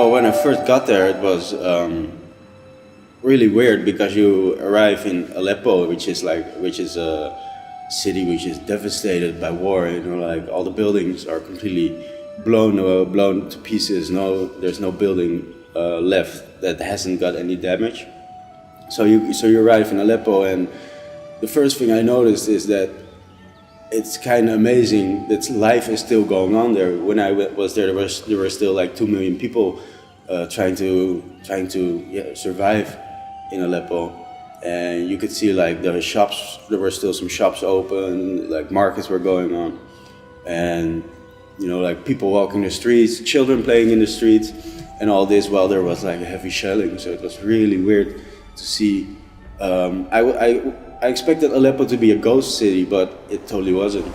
Well, when I first got there, it was really weird because you arrive in Aleppo, which is a city which is devastated by war. You know, like all the buildings are completely blown to pieces. There's no building left that hasn't got any damage. So you arrive in Aleppo, and the first thing I noticed is that it's kind of amazing that life is still going on there. When I was there, there were still like 2 million people trying to survive in Aleppo, and you could see like the shops. There were still some shops open, like markets were going on, and like people walking the streets, children playing in the streets, and all this while there was like heavy shelling. So it was really weird to see. I expected Aleppo to be a ghost city, but it totally wasn't.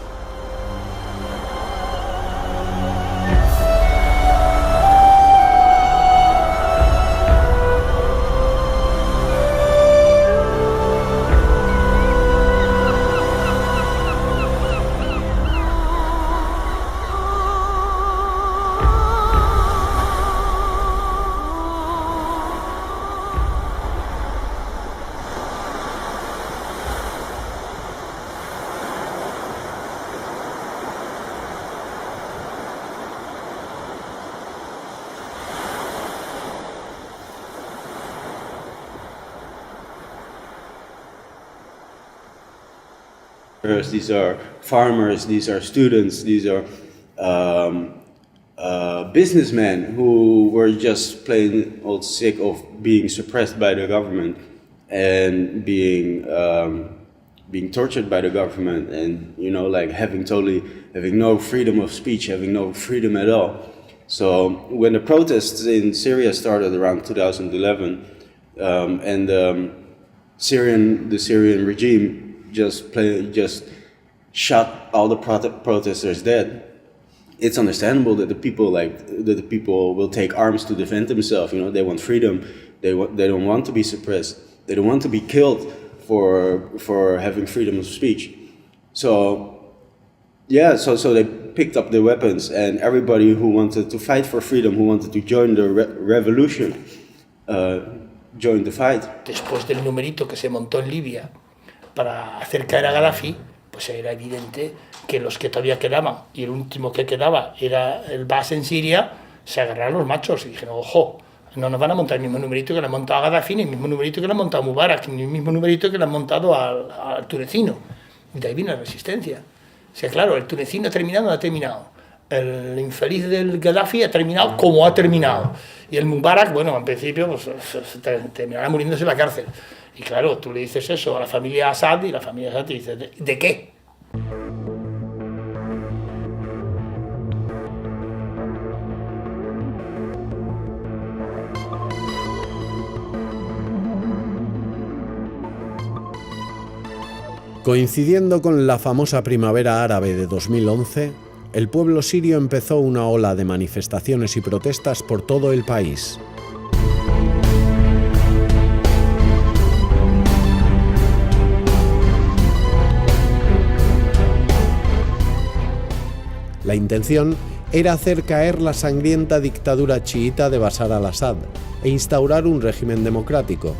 These are farmers, these are students, these are businessmen who were just plain old sick of being suppressed by the government and being tortured by the government, and like having no freedom of speech, having no freedom at all. So when the protests in Syria started around 2011, and the Syrian regime just shot all the protesters dead, it's understandable that the people will take arms to defend themselves. They want freedom. They don't want to be suppressed. They don't want to be killed for having freedom of speech. So they picked up the weapons, and everybody who wanted to fight for freedom, who wanted to join the revolution, joined the fight. Después del numerito que se montó en Libia para hacer caer a Gaddafi, pues era evidente que los que todavía quedaban, y el último que quedaba era el Baas en Siria, se agarraron los machos y dijeron, ojo, no nos van a montar el mismo numerito que le han montado a Gaddafi, ni el mismo numerito que le han montado a Mubarak, ni el mismo numerito que le han montado al tunecino. Y de ahí vino la resistencia. O sea, claro, el tunecino ha terminado, no ha terminado. El infeliz del Gaddafi ha terminado como ha terminado. Y el Mubarak, bueno, en principio, pues terminará muriéndose en la cárcel. Y claro, tú le dices eso a la familia Assad y la familia Assad te dice, ¿de qué? Coincidiendo con la famosa primavera árabe de 2011, el pueblo sirio empezó una ola de manifestaciones y protestas por todo el país. La intención era hacer caer la sangrienta dictadura chiita de Bashar al-Assad e instaurar un régimen democrático.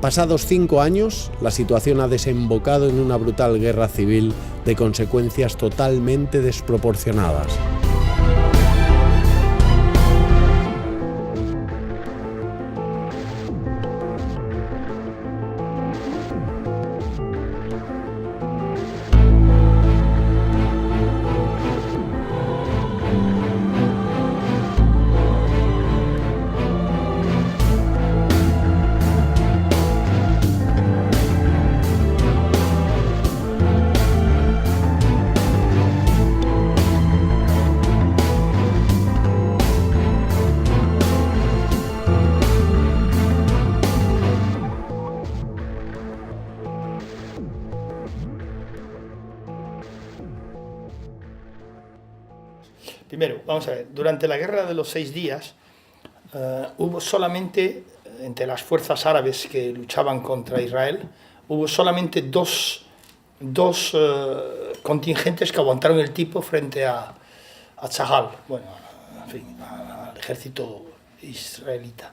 Pasados 5 años, la situación ha desembocado en una brutal guerra civil de consecuencias totalmente desproporcionadas. Primero, vamos a ver, durante la guerra de los 6 días hubo solamente, entre las fuerzas árabes que luchaban contra Israel, hubo solamente dos contingentes que aguantaron el tipo frente a Tzahal, bueno, en fin, al ejército israelita.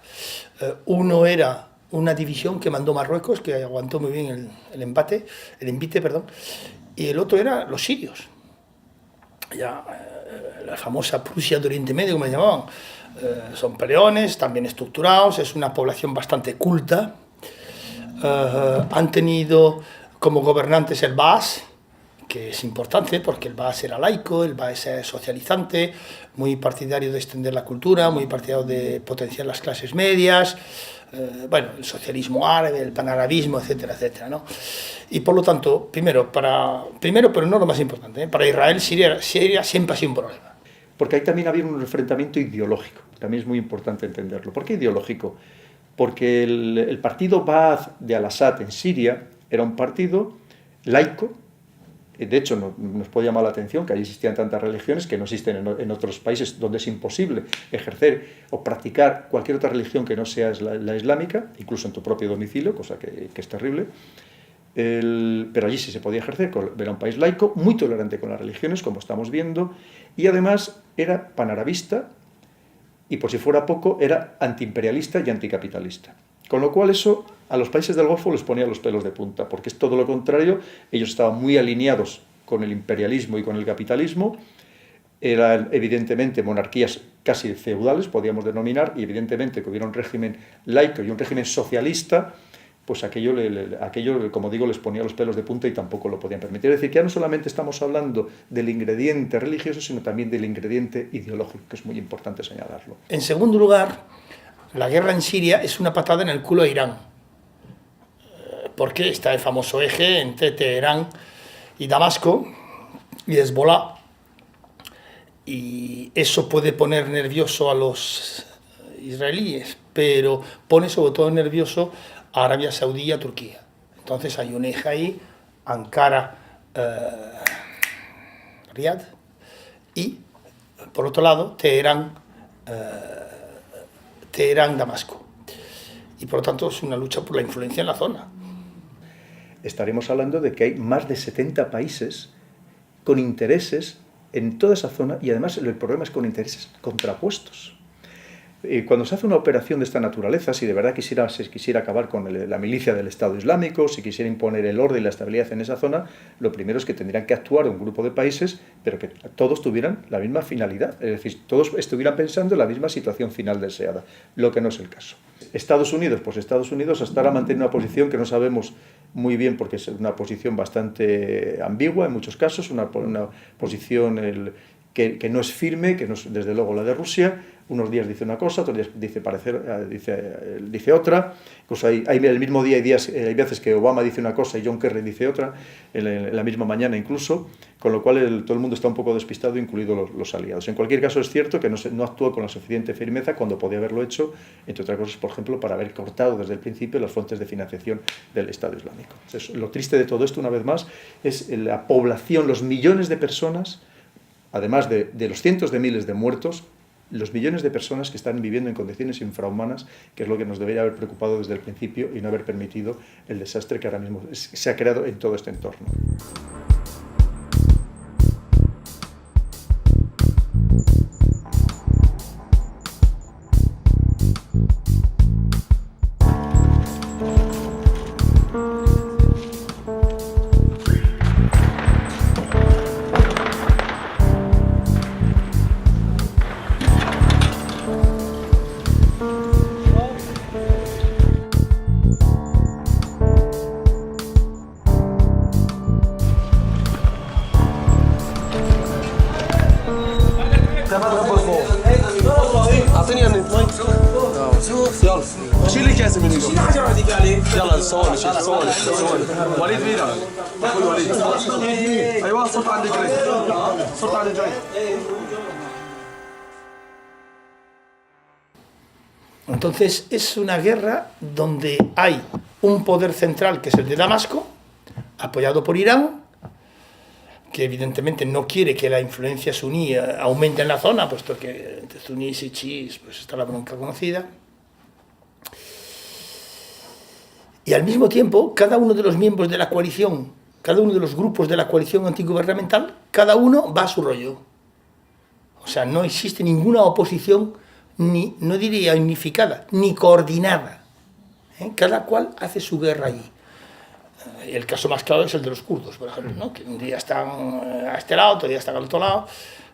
Uno era una división que mandó Marruecos, que aguantó muy bien el envite, perdón, y el otro era los sirios. Ya, la famosa Prusia de Oriente Medio, como le llamaban, son peleones, también estructurados, es una población bastante culta. Han tenido como gobernantes el Baas, que es importante porque el Baas era laico, el Baas era socializante, muy partidario de extender la cultura, muy partidario de potenciar las clases medias, bueno, el socialismo árabe, el panarabismo, etcétera, etcétera, ¿no? Y por lo tanto, primero, pero no lo más importante, para Israel, Siria siempre ha sido un problema. Porque ahí también había un enfrentamiento ideológico, también es muy importante entenderlo. ¿Por qué ideológico? Porque el partido Ba'ath de al-Assad en Siria era un partido laico. De hecho, nos puede llamar la atención que allí existían tantas religiones que no existen en otros países donde es imposible ejercer o practicar cualquier otra religión que no sea la islámica, incluso en tu propio domicilio, cosa que es terrible. Pero allí sí se podía ejercer, era un país laico, muy tolerante con las religiones, como estamos viendo, y además era panarabista, y por si fuera poco, era antiimperialista y anticapitalista. Con lo cual eso a los países del Golfo les ponía los pelos de punta, porque es todo lo contrario, ellos estaban muy alineados con el imperialismo y con el capitalismo, eran evidentemente monarquías casi feudales, podríamos denominar, y evidentemente que hubiera un régimen laico y un régimen socialista, pues aquello, como digo, les ponía los pelos de punta y tampoco lo podían permitir. Es decir, que ya no solamente estamos hablando del ingrediente religioso, sino también del ingrediente ideológico, que es muy importante señalarlo. En segundo lugar, la guerra en Siria es una patada en el culo a Irán, porque está el famoso eje entre Teherán y Damasco y Hezbollah, y eso puede poner nervioso a los israelíes, pero pone sobre todo nervioso a Arabia Saudí y a Turquía. Entonces hay un eje ahí, Ankara, Riad, y por otro lado Teherán, Damasco. Y por lo tanto es una lucha por la influencia en la zona. Estaremos hablando de que hay más de 70 países con intereses en toda esa zona, y además el problema es con intereses contrapuestos. Cuando se hace una operación de esta naturaleza, si de verdad se quisiera acabar con la milicia del Estado Islámico, si quisiera imponer el orden y la estabilidad en esa zona, lo primero es que tendrían que actuar un grupo de países, pero que todos tuvieran la misma finalidad, es decir, todos estuvieran pensando en la misma situación final deseada, lo que no es el caso. Estados Unidos, pues Estados Unidos hasta ahora mantiene una posición que no sabemos muy bien, porque es una posición bastante ambigua en muchos casos, una posición que no es firme, que no es desde luego la de Rusia. Unos días dice una cosa, otros días dice otra. Pues hay el mismo día hay veces que Obama dice una cosa y John Kerry dice otra, en la misma mañana incluso, con lo cual todo el mundo está un poco despistado, incluidos los aliados. En cualquier caso es cierto que no actuó con la suficiente firmeza cuando podía haberlo hecho, entre otras cosas, por ejemplo, para haber cortado desde el principio las fuentes de financiación del Estado Islámico. Entonces, lo triste de todo esto, una vez más, es la población, los millones de personas, además de los cientos de miles de muertos, los millones de personas que están viviendo en condiciones infrahumanas, que es lo que nos debería haber preocupado desde el principio y no haber permitido el desastre que ahora mismo se ha creado en todo este entorno. اعطيني يعني يلا شيل لي كاسه من شيل حاجه هذيك عليه يلا صوالي صوالي وليد فينا قول وليد ايوه صرت عندك جاي صرت عندك جاي. Entonces es una guerra donde hay un poder central que es el de Damasco, apoyado por Irán, que evidentemente no quiere que la influencia suní aumente en la zona, puesto que entre sunís y chiíes pues está la bronca conocida. Y al mismo tiempo, cada uno de los miembros de la coalición, cada uno de los grupos de la coalición antigubernamental, cada uno va a su rollo. O sea, no existe ninguna oposición, ni, no diría unificada, ni coordinada. Cada cual hace su guerra allí. El caso más claro es el de los kurdos, por ejemplo, ¿no? Que un día están a este lado, otro día están al otro lado.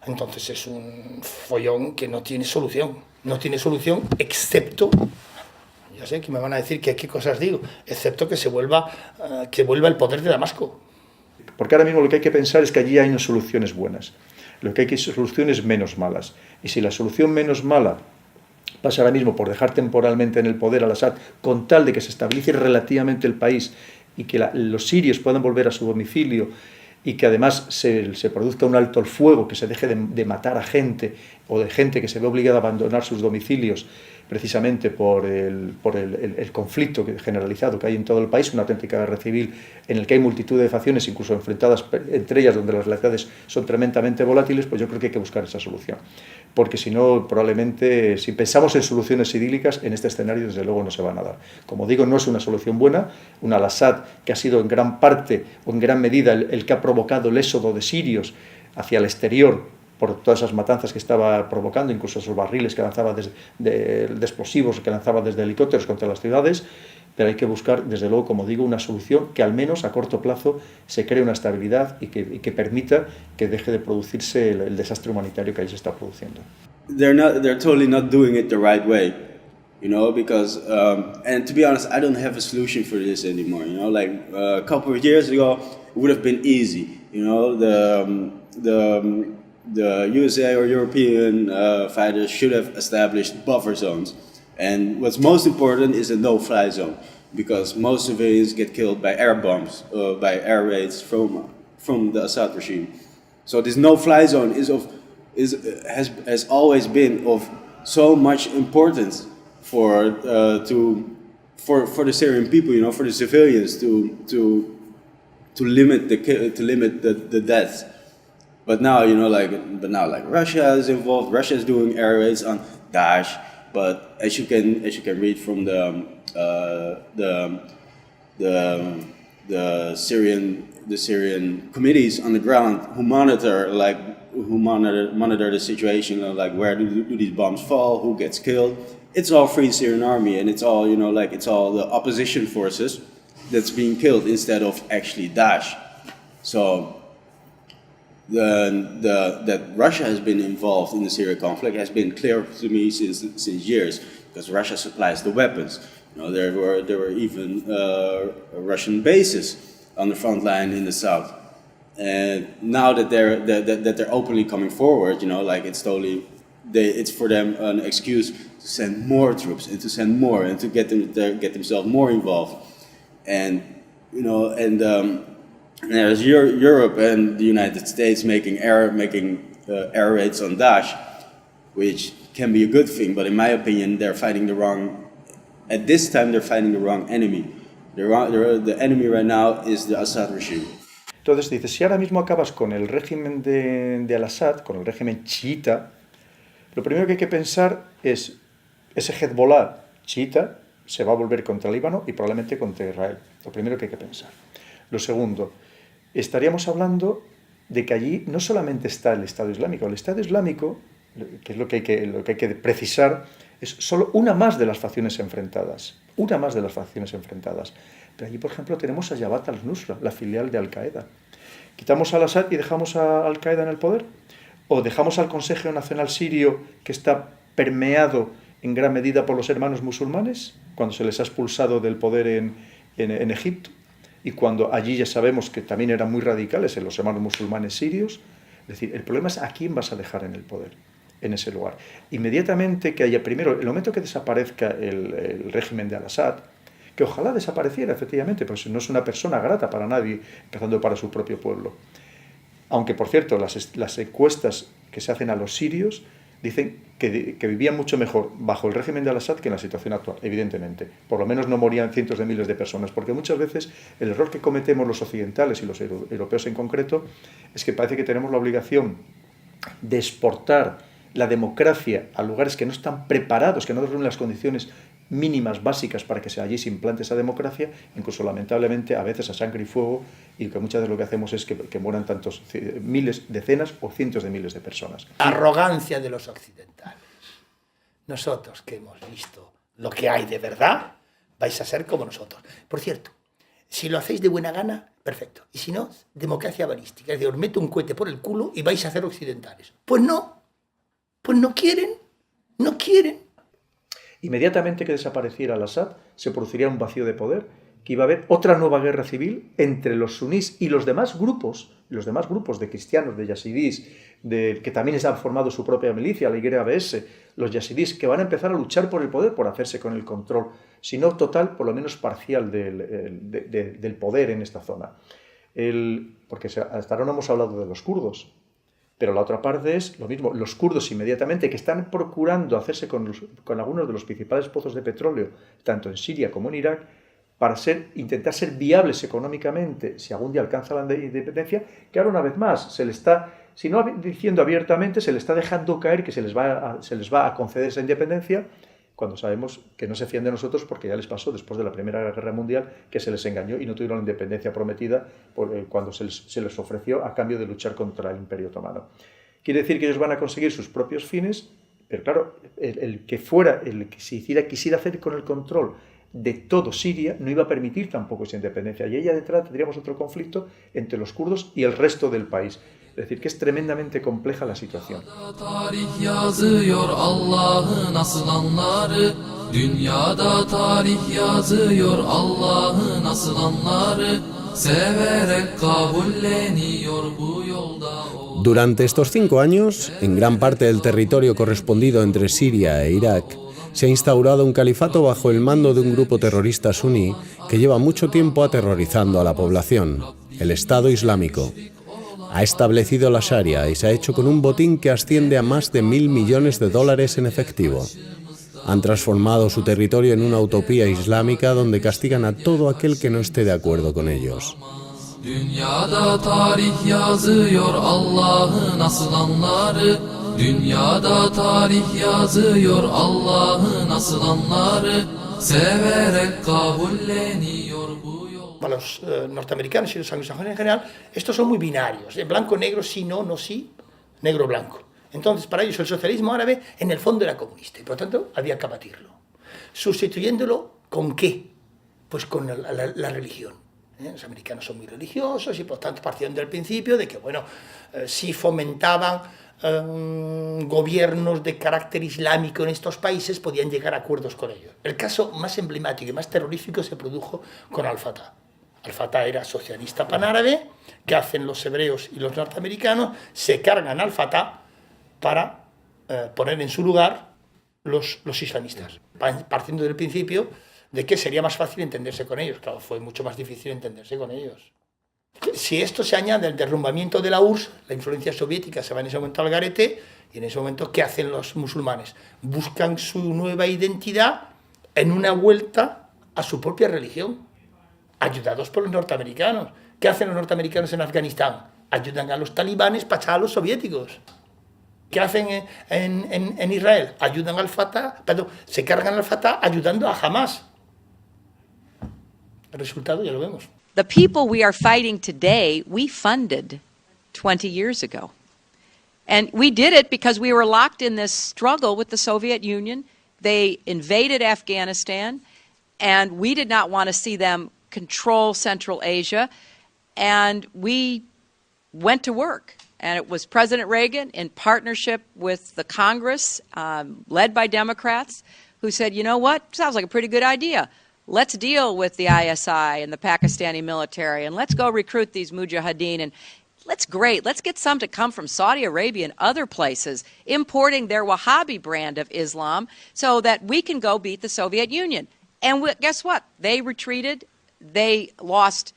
Entonces es un follón que no tiene solución. No tiene solución excepto, ya sé que me van a decir que qué cosas digo, excepto que vuelva el poder de Damasco. Porque ahora mismo lo que hay que pensar es que allí hay unas soluciones buenas. Lo que hay que es soluciones menos malas. Y si la solución menos mala pasa ahora mismo por dejar temporalmente en el poder al Assad, con tal de que se estabilice relativamente el país y que los sirios puedan volver a su domicilio y que además se produzca un alto el fuego, que se deje de matar a gente o de gente que se ve obligada a abandonar sus domicilios precisamente por el conflicto generalizado que hay en todo el país, una auténtica guerra civil en el que hay multitud de facciones, incluso enfrentadas entre ellas, donde las realidades son tremendamente volátiles, pues yo creo que hay que buscar esa solución. Porque si no, probablemente, si pensamos en soluciones idílicas, en este escenario desde luego no se van a dar. Como digo, no es una solución buena, un al-Assad que ha sido en gran parte o en gran medida el que ha provocado el éxodo de sirios hacia el exterior, por todas esas matanzas que estaba provocando, incluso esos barriles que lanzaba de explosivos que lanzaba desde helicópteros contra las ciudades, pero hay que buscar, desde luego, como digo, una solución que al menos a corto plazo se cree una estabilidad y que permita que deje de producirse el desastre humanitario que ahí se está produciendo. They're totally not doing it the right way, you know, because and to be honest, I don't have a solution for this anymore, you know, like a couple of years ago it would have been easy, you know, the USA or European fighters should have established buffer zones. And what's most important is a no-fly zone, because most civilians get killed by air bombs, by air raids from the Assad regime. So this no-fly zone has always been of so much importance for the Syrian people, you know, for the civilians to limit the deaths. But now, you know, like Russia is involved. Russia is doing air raids on Daesh. But as you can read from the Syrian committees on the ground who monitor the situation, like where do these bombs fall, who gets killed. It's all Free Syrian Army, and it's all, you know, like it's all the opposition forces that's being killed instead of actually Daesh. So that Russia has been involved in the Syria conflict has been clear to me since years, because Russia supplies the weapons. You know, there were even Russian bases on the front line in the south, and now that they're openly coming forward, you know, like it's for them an excuse to send more troops and to send more and to get themselves more involved, and you know, and there's Europe and the United States making air raids on Daesh, which can be a good thing, but in my opinion, at this time they're fighting the wrong enemy. The enemy right now is the Assad regime. Entonces dices, si ahora mismo acabas con el régimen de al-Assad, con el régimen chiita, lo primero que hay que pensar es, ese Hezbollah chiita se va a volver contra Líbano y probablemente contra Israel. Lo primero que hay que pensar. Lo segundo, estaríamos hablando de que allí no solamente está el Estado Islámico. El Estado Islámico, que es lo que hay que precisar, es solo una más de las facciones enfrentadas. Una más de las facciones enfrentadas. Pero allí, por ejemplo, tenemos a Jabhat al-Nusra, la filial de Al-Qaeda. ¿Quitamos al Assad y dejamos a Al-Qaeda en el poder? ¿O dejamos al Consejo Nacional Sirio, que está permeado en gran medida por los hermanos musulmanes, cuando se les ha expulsado del poder en Egipto? Y cuando allí ya sabemos que también eran muy radicales en los hermanos musulmanes sirios. Es decir, el problema es a quién vas a dejar en el poder, en ese lugar. Inmediatamente que haya, primero, el momento que desaparezca el régimen de al-Assad, que ojalá desapareciera, efectivamente, pues no es una persona grata para nadie, empezando para su propio pueblo. Aunque, por cierto, las encuestas que se hacen a los sirios dicen que vivían mucho mejor bajo el régimen de Al-Assad que en la situación actual, evidentemente. Por lo menos no morían cientos de miles de personas, porque muchas veces el error que cometemos los occidentales y los europeos en concreto es que parece que tenemos la obligación de exportar la democracia a lugares que no están preparados, que no reúnen las condiciones mínimas básicas para que allí se implante esa democracia, incluso lamentablemente a veces a sangre y fuego, y que muchas veces lo que hacemos es que mueran tantos miles, decenas o cientos de miles de personas. Arrogancia de los occidentales. Nosotros que hemos visto lo que hay de verdad, vais a ser como nosotros. Por cierto, si lo hacéis de buena gana, perfecto. Y si no, democracia balística. Es decir, os meto un cohete por el culo y vais a ser occidentales. Pues no quieren, no quieren. Inmediatamente que desapareciera Al-Assad, se produciría un vacío de poder, que iba a haber otra nueva guerra civil entre los sunís y los demás grupos de cristianos, de yazidís, que también han formado su propia milicia, la YPG, los yazidís, que van a empezar a luchar por el poder, por hacerse con el control, si no total, por lo menos parcial del poder en esta zona. Porque hasta ahora no hemos hablado de los kurdos. Pero la otra parte es lo mismo, los kurdos inmediatamente que están procurando hacerse con algunos de los principales pozos de petróleo, tanto en Siria como en Irak, para intentar ser viables económicamente, si algún día alcanza la independencia, que ahora una vez más se le está, si no diciendo abiertamente, se le está dejando caer que se les va a conceder esa independencia, cuando sabemos que no se fían de nosotros porque ya les pasó después de la Primera Guerra Mundial que se les engañó y no tuvieron la independencia prometida cuando se les ofreció a cambio de luchar contra el Imperio Otomano. Quiere decir que ellos van a conseguir sus propios fines, pero claro, el que quisiera hacer con el control de todo Siria no iba a permitir tampoco esa independencia. Y ahí detrás tendríamos otro conflicto entre los kurdos y el resto del país. Es decir, que es tremendamente compleja la situación. Durante estos 5 años, en gran parte del territorio correspondido entre Siria e Irak, se ha instaurado un califato bajo el mando de un grupo terrorista suní que lleva mucho tiempo aterrorizando a la población, el Estado Islámico. Ha establecido la Sharia y se ha hecho con un botín que asciende a más de $1.000 millones en efectivo. Han transformado su territorio en una utopía islámica donde castigan a todo aquel que no esté de acuerdo con ellos. Para los norteamericanos y los anglosajones en general, estos son muy binarios, de blanco-negro, sí, no, sí, negro-blanco. Entonces, para ellos el socialismo árabe en el fondo era comunista y por lo tanto había que abatirlo. Sustituyéndolo ¿con qué? Pues con la religión. Los americanos son muy religiosos y por tanto partían del principio de que, bueno, si fomentaban gobiernos de carácter islámico en estos países podían llegar a acuerdos con ellos. El caso más emblemático y más terrorífico se produjo con Al-Fatah. Al-Fatah era socialista panárabe. ¿Qué hacen los hebreos y los norteamericanos? Se cargan Al-Fatah para poner en su lugar los islamistas, partiendo del principio de que sería más fácil entenderse con ellos. Claro, fue mucho más difícil entenderse con ellos. Si esto se añade al derrumbamiento de la URSS, la influencia soviética se va en ese momento al garete, y en ese momento, ¿qué hacen los musulmanes? Buscan su nueva identidad en una vuelta a su propia religión, ayudados por los norteamericanos. ¿Qué hacen los norteamericanos en Afganistán? Ayudan a los talibanes para echar a los soviéticos. ¿Qué hacen en Israel? Ayudan al Fatah, se cargan al Fatah ayudando a Hamas. El resultado ya lo vemos. The people we are fighting today, we funded 20 years ago. And we did it because we were locked in this struggle with the Soviet Union. They invaded Afghanistan, and we did not want to see them control Central Asia. And we went to work. And it was President Reagan, in partnership with the Congress, led by Democrats, who said, you know what, sounds like a pretty good idea. Let's deal with the ISI and the Pakistani military, and let's go recruit these mujahideen. And let's get some to come from Saudi Arabia and other places, importing their Wahhabi brand of Islam so that we can go beat the Soviet Union. And guess what? They retreated. They lost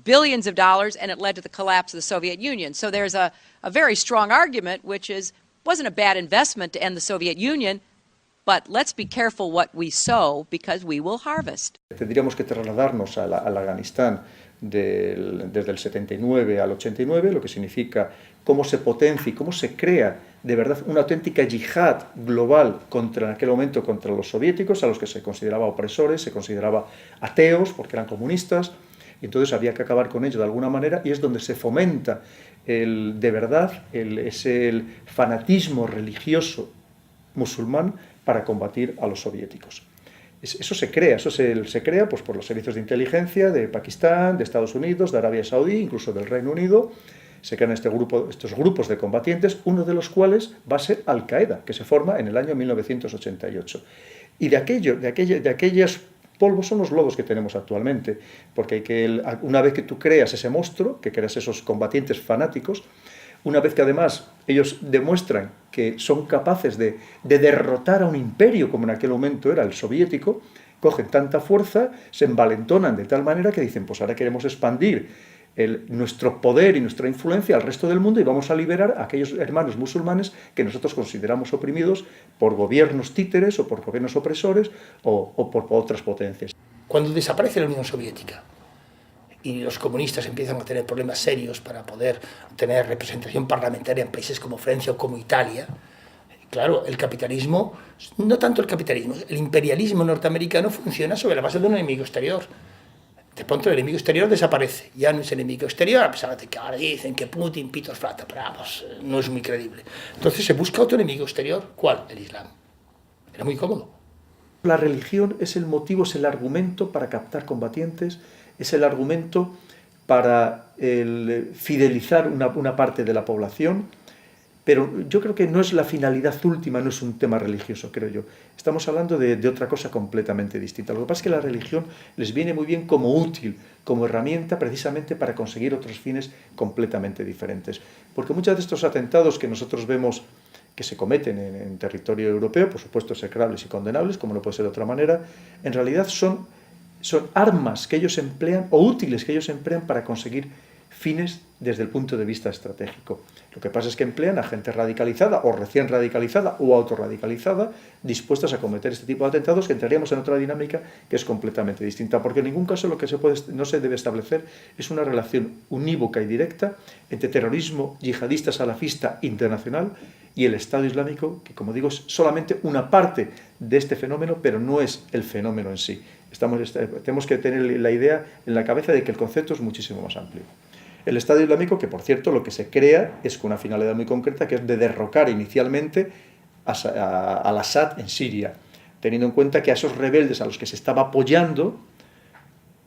billions of dollars, and it led to the collapse of the Soviet Union. So there's a very strong argument, which is, wasn't a bad investment to end the Soviet Union, but let's be careful what we sow because we will harvest. Tendríamos que trasladarnos al Afganistán desde el 79 al 89, lo que significa cómo se potencia y cómo se crea de verdad una auténtica yihad global en aquel momento contra los soviéticos, a los que se consideraba opresores, se consideraba ateos porque eran comunistas, y entonces había que acabar con ello de alguna manera, y es donde se fomenta de verdad el fanatismo religioso musulmán para combatir a los soviéticos. Eso se crea pues, por los servicios de inteligencia de Pakistán, de Estados Unidos, de Arabia Saudí, incluso del Reino Unido. Se crean estos grupos de combatientes, uno de los cuales va a ser Al-Qaeda, que se forma en el año 1988. Y de aquellos polvos son los lodos que tenemos actualmente, porque una vez que tú creas ese monstruo, que creas esos combatientes fanáticos, una vez que además ellos demuestran que son capaces de derrotar a un imperio como en aquel momento era el soviético, cogen tanta fuerza, se envalentonan de tal manera que dicen, pues ahora queremos expandir nuestro poder y nuestra influencia al resto del mundo y vamos a liberar a aquellos hermanos musulmanes que nosotros consideramos oprimidos por gobiernos títeres o por gobiernos opresores o por otras potencias. Cuando desaparece la Unión Soviética y los comunistas empiezan a tener problemas serios para poder tener representación parlamentaria en países como Francia o como Italia, claro, el capitalismo, no tanto el capitalismo, el imperialismo norteamericano funciona sobre la base de un enemigo exterior. De pronto el enemigo exterior desaparece, ya no es enemigo exterior, a pesar de que ahora dicen que Putin, pitos flata, pero vamos, no es muy creíble. Entonces se busca otro enemigo exterior, ¿cuál? El Islam. Era muy cómodo. La religión es el motivo, es el argumento para captar combatientes, es el argumento para fidelizar una parte de la población, pero yo creo que no es la finalidad última, no es un tema religioso, creo yo. Estamos hablando de otra cosa completamente distinta. Lo que pasa es que la religión les viene muy bien como útil, como herramienta precisamente para conseguir otros fines completamente diferentes. Porque muchos de estos atentados que nosotros vemos que se cometen en territorio europeo, por supuesto execrables y condenables, como no puede ser de otra manera, en realidad son armas que ellos emplean o útiles que ellos emplean para conseguir fines desde el punto de vista estratégico. Lo que pasa es que emplean a gente radicalizada o recién radicalizada o autorradicalizada dispuestas a cometer este tipo de atentados, que entraríamos en otra dinámica que es completamente distinta, porque en ningún caso lo que no se debe establecer es una relación unívoca y directa entre terrorismo yihadista salafista internacional y el Estado Islámico, que como digo es solamente una parte de este fenómeno, pero no es el fenómeno en sí. Tenemos que tener la idea en la cabeza de que el concepto es muchísimo más amplio. El Estado Islámico, que por cierto lo que se crea es con una finalidad muy concreta, que es de derrocar inicialmente al Assad en Siria, teniendo en cuenta que a esos rebeldes a los que se estaba apoyando,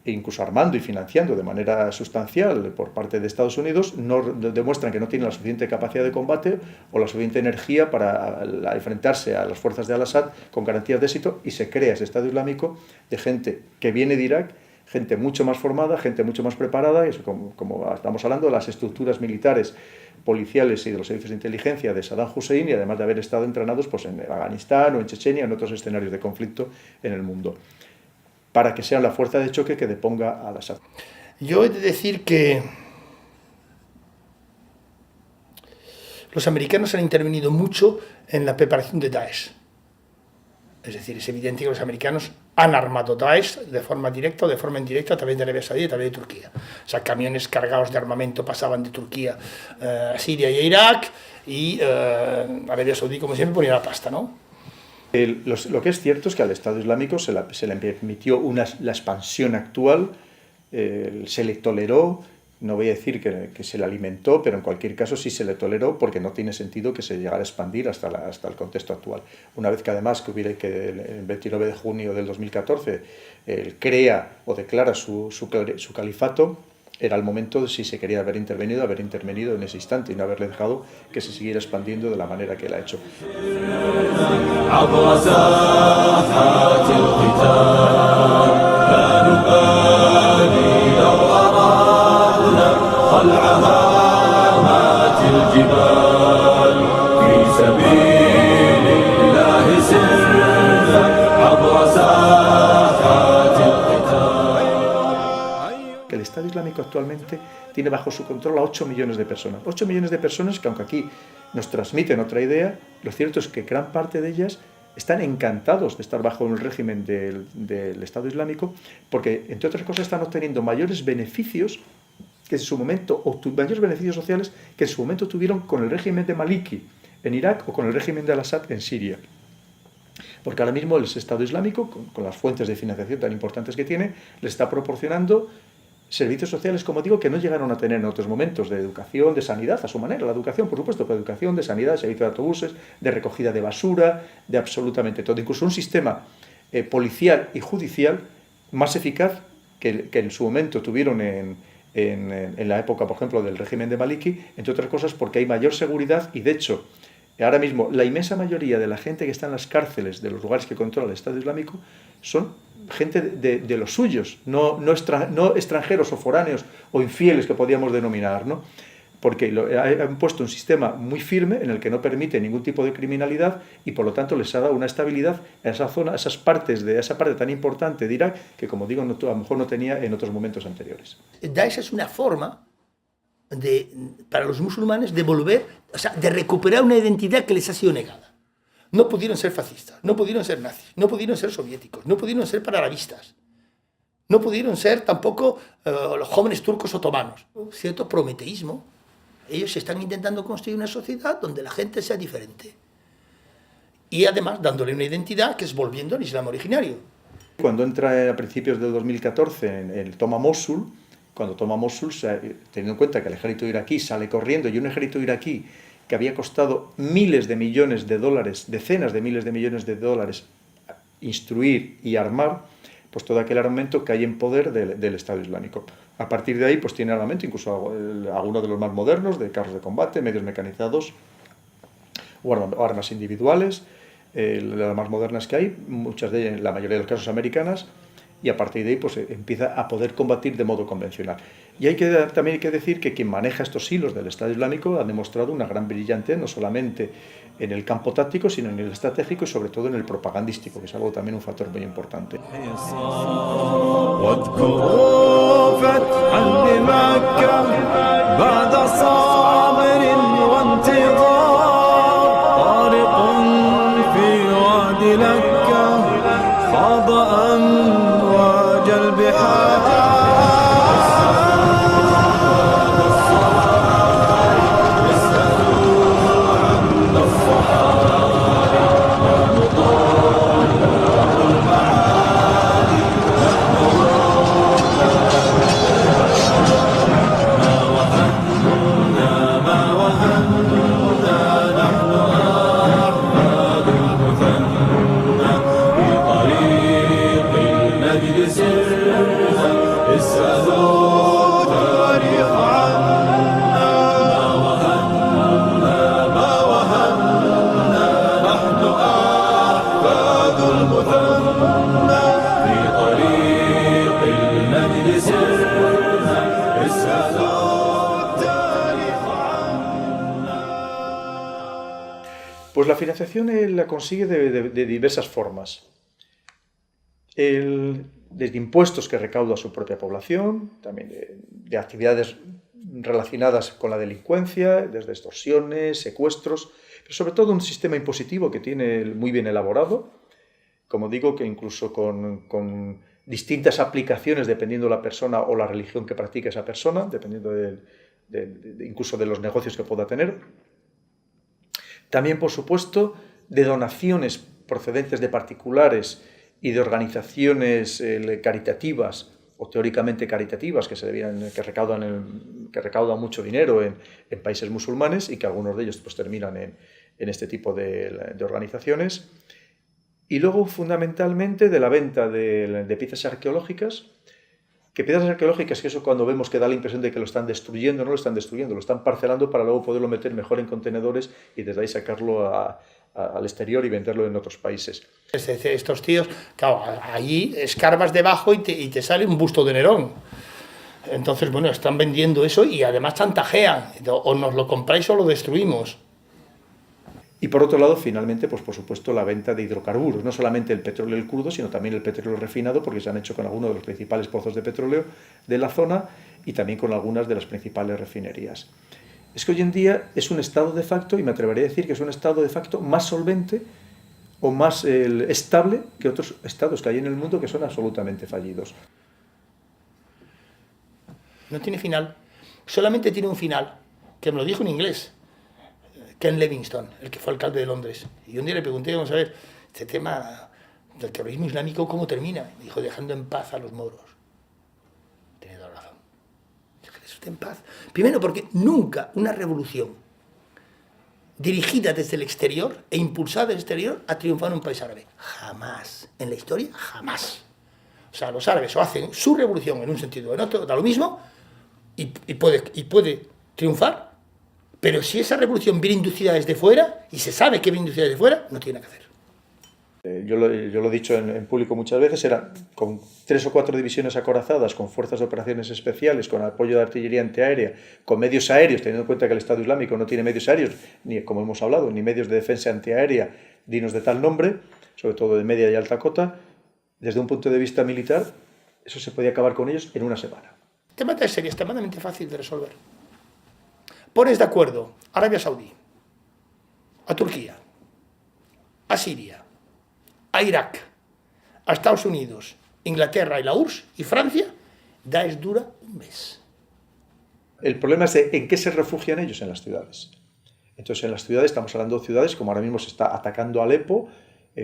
e incluso armando y financiando de manera sustancial por parte de Estados Unidos, no demuestran que no tienen la suficiente capacidad de combate o la suficiente energía para enfrentarse a las fuerzas de Al-Assad con garantías de éxito, y se crea ese Estado Islámico de gente que viene de Irak, gente mucho más formada, gente mucho más preparada, eso como estamos hablando de las estructuras militares, policiales y de los servicios de inteligencia de Saddam Hussein, y además de haber estado entrenados pues, en Afganistán o en Chechenia, en otros escenarios de conflicto en el mundo, para que sean la fuerza de choque que deponga a Al-Assad. Yo he de decir que los americanos han intervenido mucho en la preparación de Daesh. Es decir, es evidente que los americanos han armado Daesh de forma directa o de forma indirecta a través de Arabia Saudí y a través de Turquía. O sea, camiones cargados de armamento pasaban de Turquía a Siria y a Irak, y Arabia Saudí, como siempre, ponía la pasta, ¿no? Lo que es cierto es que al Estado Islámico se le permitió la expansión actual, se le toleró, no voy a decir que se le alimentó, pero en cualquier caso sí se le toleró, porque no tiene sentido que se llegara a expandir hasta el contexto actual. Una vez que además el 29 de junio del 2014 crea o declara su califato, era el momento de, si se quería haber intervenido en ese instante y no haberle dejado que se siguiera expandiendo de la manera que él ha hecho. El Estado Islámico actualmente tiene bajo su control a 8 millones de personas. 8 millones de personas que, aunque aquí nos transmiten otra idea, lo cierto es que gran parte de ellas están encantados de estar bajo el régimen del Estado Islámico porque, entre otras cosas, están obteniendo mayores beneficios que en su momento, mayores beneficios sociales que en su momento tuvieron con el régimen de Maliki en Irak o con el régimen de Al-Assad en Siria. Porque ahora mismo el Estado Islámico, con las fuentes de financiación tan importantes que tiene, les está proporcionando servicios sociales, como digo, que no llegaron a tener en otros momentos, de educación, de sanidad, a su manera. La educación, por supuesto, pero educación, de sanidad, servicio de autobuses, de recogida de basura, de absolutamente todo. Incluso un sistema policial y judicial más eficaz que en su momento tuvieron en la época, por ejemplo, del régimen de Maliki, entre otras cosas porque hay mayor seguridad y, de hecho, ahora mismo la inmensa mayoría de la gente que está en las cárceles de los lugares que controla el Estado Islámico son gente de los suyos, no extranjeros o foráneos o infieles que podríamos denominar, ¿no? Porque han puesto un sistema muy firme en el que no permite ningún tipo de criminalidad y por lo tanto les ha dado una estabilidad a esa zona, a esa parte tan importante de Irak que, como digo, a lo mejor no tenía en otros momentos anteriores. Daesh es una forma para los musulmanes de volver, o sea, de recuperar una identidad que les ha sido negada. No pudieron ser fascistas, no pudieron ser nazis, no pudieron ser soviéticos, no pudieron ser panarabistas, no pudieron ser tampoco los jóvenes turcos otomanos. Cierto prometeísmo. Ellos están intentando construir una sociedad donde la gente sea diferente. Y además dándole una identidad que es volviendo al Islam originario. Cuando entra a principios del 2014, toma Mosul, teniendo en cuenta que el ejército iraquí sale corriendo y un ejército iraquí que había costado miles de millones de dólares, decenas de miles de millones de dólares, instruir y armar, pues todo aquel armamento cae en poder del Estado Islámico. A partir de ahí, pues tiene armamento, incluso algunos de los más modernos, de carros de combate, medios mecanizados o armas individuales, las más modernas que hay, muchas de ellas, la mayoría de los casos americanas, y a partir de ahí pues empieza a poder combatir de modo convencional. Y también hay que decir que quien maneja estos hilos del Estado Islámico ha demostrado una gran brillantez, no solamente en el campo táctico, sino en el estratégico y sobre todo en el propagandístico, que es algo también un factor muy importante. Pues la financiación la consigue de diversas formas. Desde impuestos que recauda su propia población, también de actividades relacionadas con la delincuencia, desde extorsiones, secuestros, pero sobre todo un sistema impositivo que tiene muy bien elaborado, como digo, que incluso con distintas aplicaciones dependiendo de la persona o la religión que practique esa persona, dependiendo incluso de los negocios que pueda tener. También, por supuesto, de donaciones procedentes de particulares y de organizaciones caritativas o teóricamente caritativas que recaudan mucho dinero en países musulmanes y que algunos de ellos pues, terminan en este tipo de organizaciones. Y luego, fundamentalmente, de la venta de piezas arqueológicas, que eso cuando vemos que da la impresión de que lo están destruyendo, no lo están destruyendo, lo están parcelando para luego poderlo meter mejor en contenedores y desde ahí sacarlo al exterior y venderlo en otros países. Estos tíos, claro, allí escarbas debajo y te sale un busto de Nerón. Entonces, bueno, están vendiendo eso y además chantajean. O nos lo compráis o lo destruimos. Y por otro lado, finalmente, pues por supuesto, la venta de hidrocarburos, no solamente el petróleo el crudo, sino también el petróleo refinado, porque se han hecho con algunos de los principales pozos de petróleo de la zona y también con algunas de las principales refinerías. Es que hoy en día es un estado de facto, y me atrevería a decir que es un estado de facto más solvente o más estable que otros estados que hay en el mundo que son absolutamente fallidos. No tiene final, solamente tiene un final, que me lo dijo en inglés, Ken Livingstone, el que fue alcalde de Londres. Y un día le pregunté, vamos a ver, este tema del terrorismo islámico, ¿cómo termina? Me dijo, dejando en paz a los moros. Tiene toda la razón. Déjales usted en paz. Primero, porque nunca una revolución dirigida desde el exterior e impulsada desde el exterior ha triunfado en un país árabe. Jamás. En la historia, jamás. O sea, los árabes o hacen su revolución en un sentido o en otro, da lo mismo, y puede triunfar. Pero si esa revolución viene inducida desde fuera, y se sabe que viene inducida desde fuera, no tiene nada que hacer. Yo lo he dicho en público muchas veces, era con 3 o 4 divisiones acorazadas, con fuerzas de operaciones especiales, con apoyo de artillería antiaérea, con medios aéreos, teniendo en cuenta que el Estado Islámico no tiene medios aéreos, ni, como hemos hablado, ni medios de defensa antiaérea dignos de tal nombre, sobre todo de media y alta cota. Desde un punto de vista militar, eso se podía acabar con ellos en una semana. El tema de Siria es extremadamente fácil de resolver. Pones de acuerdo a Arabia Saudí, a Turquía, a Siria, a Irak, a Estados Unidos, Inglaterra y la URSS y Francia, Daesh dura un mes. El problema es en qué se refugian ellos en las ciudades. Entonces, en las ciudades, estamos hablando de ciudades como ahora mismo se está atacando Alepo,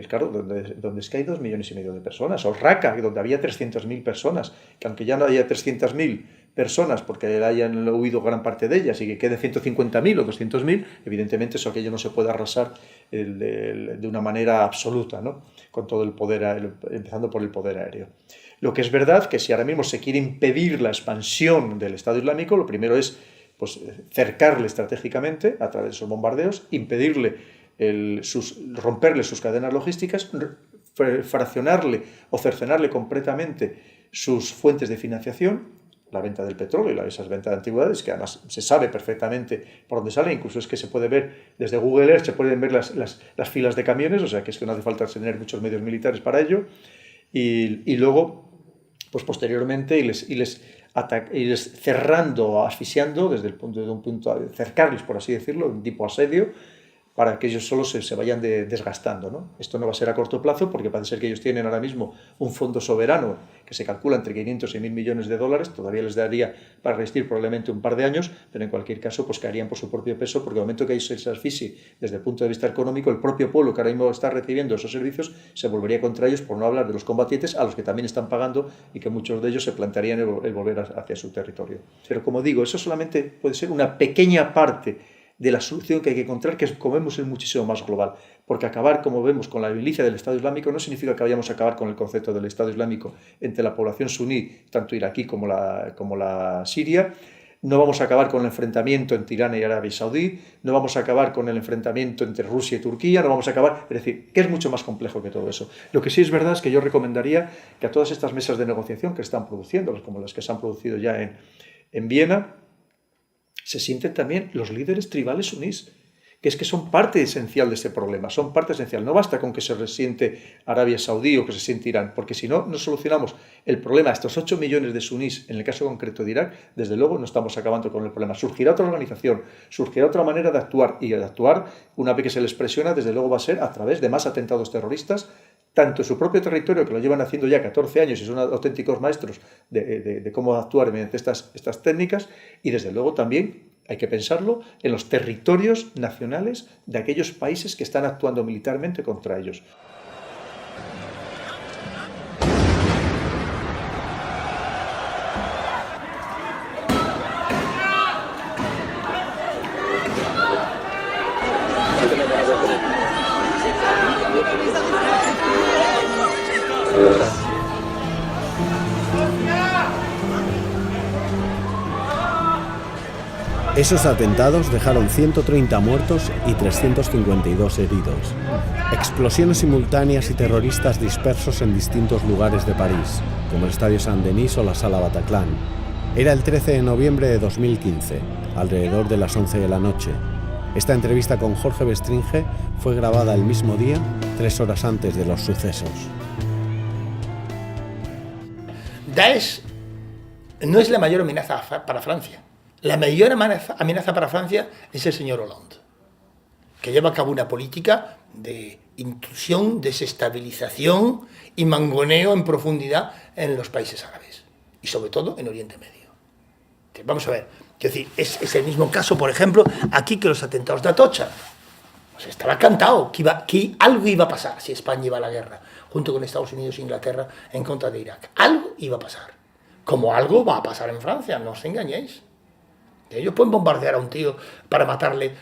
claro, donde es que hay 2,5 millones de personas, o Raqqa, donde había 300.000 personas, que aunque ya no haya 300.000 personas, porque hayan huido gran parte de ellas, y que quede 150.000 o 200.000, evidentemente eso aquello no se puede arrasar de una manera absoluta, ¿no? Con todo el poder, empezando por el poder aéreo. Lo que es verdad que si ahora mismo se quiere impedir la expansión del Estado Islámico, lo primero es pues, cercarle estratégicamente a través de esos bombardeos, impedirle romperle sus cadenas logísticas, fraccionarle o cercenarle completamente sus fuentes de financiación, la venta del petróleo y esas ventas de antigüedades, que además se sabe perfectamente por dónde salen, incluso es que se puede ver desde Google Earth, se pueden ver las filas de camiones, o sea que es que no hace falta tener muchos medios militares para ello, y luego, pues posteriormente, irles cerrando, asfixiando, desde un punto, cercarles, por así decirlo, un tipo asedio, para que ellos solo se vayan desgastando, ¿no? Esto no va a ser a corto plazo porque parece ser que ellos tienen ahora mismo un fondo soberano que se calcula entre 500 y 1.000 millones de dólares, todavía les daría para resistir probablemente un par de años, pero en cualquier caso pues caerían por su propio peso porque al momento que ellos se asfixie desde el punto de vista económico, el propio pueblo que ahora mismo está recibiendo esos servicios se volvería contra ellos, por no hablar de los combatientes a los que también están pagando y que muchos de ellos se plantearían el volver hacia su territorio. Pero como digo, eso solamente puede ser una pequeña parte de la solución que hay que encontrar, que como vemos es muchísimo más global, porque acabar, como vemos, con la milicia del Estado Islámico no significa que vayamos a acabar con el concepto del Estado Islámico entre la población suní, tanto iraquí como la siria, no vamos a acabar con el enfrentamiento entre Irán y Arabia Saudí, no vamos a acabar con el enfrentamiento entre Rusia y Turquía, no vamos a acabar, es decir, que es mucho más complejo que todo eso. Lo que sí es verdad es que yo recomendaría que a todas estas mesas de negociación que están produciendo, como las que se han producido ya en Viena, se sienten también los líderes tribales sunís, que es que son parte esencial de este problema, son parte esencial. No basta con que se resiente Arabia Saudí o que se siente Irán, porque si no solucionamos el problema a estos 8 millones de sunís, en el caso concreto de Irak, desde luego no estamos acabando con el problema. Surgirá otra organización, surgirá otra manera de actuar, y de actuar, una vez que se les presiona, desde luego va a ser a través de más atentados terroristas, tanto en su propio territorio, que lo llevan haciendo ya 14 años y son auténticos maestros de cómo actuar mediante estas técnicas, y desde luego también, hay que pensarlo, en los territorios nacionales de aquellos países que están actuando militarmente contra ellos. Esos atentados dejaron 130 muertos y 352 heridos. Explosiones simultáneas y terroristas dispersos en distintos lugares de París, como el Estadio Saint-Denis o la Sala Bataclan. Era el 13 de noviembre de 2015, alrededor de las 11 de la noche. Esta entrevista con Jorge Bestringe fue grabada el mismo día, 3 horas antes de los sucesos. Daesh no es la mayor amenaza para Francia. La mayor amenaza para Francia es el señor Hollande, que lleva a cabo una política de intrusión, desestabilización y mangoneo en profundidad en los países árabes y sobre todo en Oriente Medio. Vamos a ver, quiero decir, es el mismo caso, por ejemplo, aquí que los atentados de Atocha. Pues estaba cantado que algo iba a pasar si España iba a la guerra, junto con Estados Unidos e Inglaterra en contra de Irak. Algo iba a pasar. Como algo va a pasar en Francia, no os engañéis. Ellos pueden bombardear a un tío para matarle,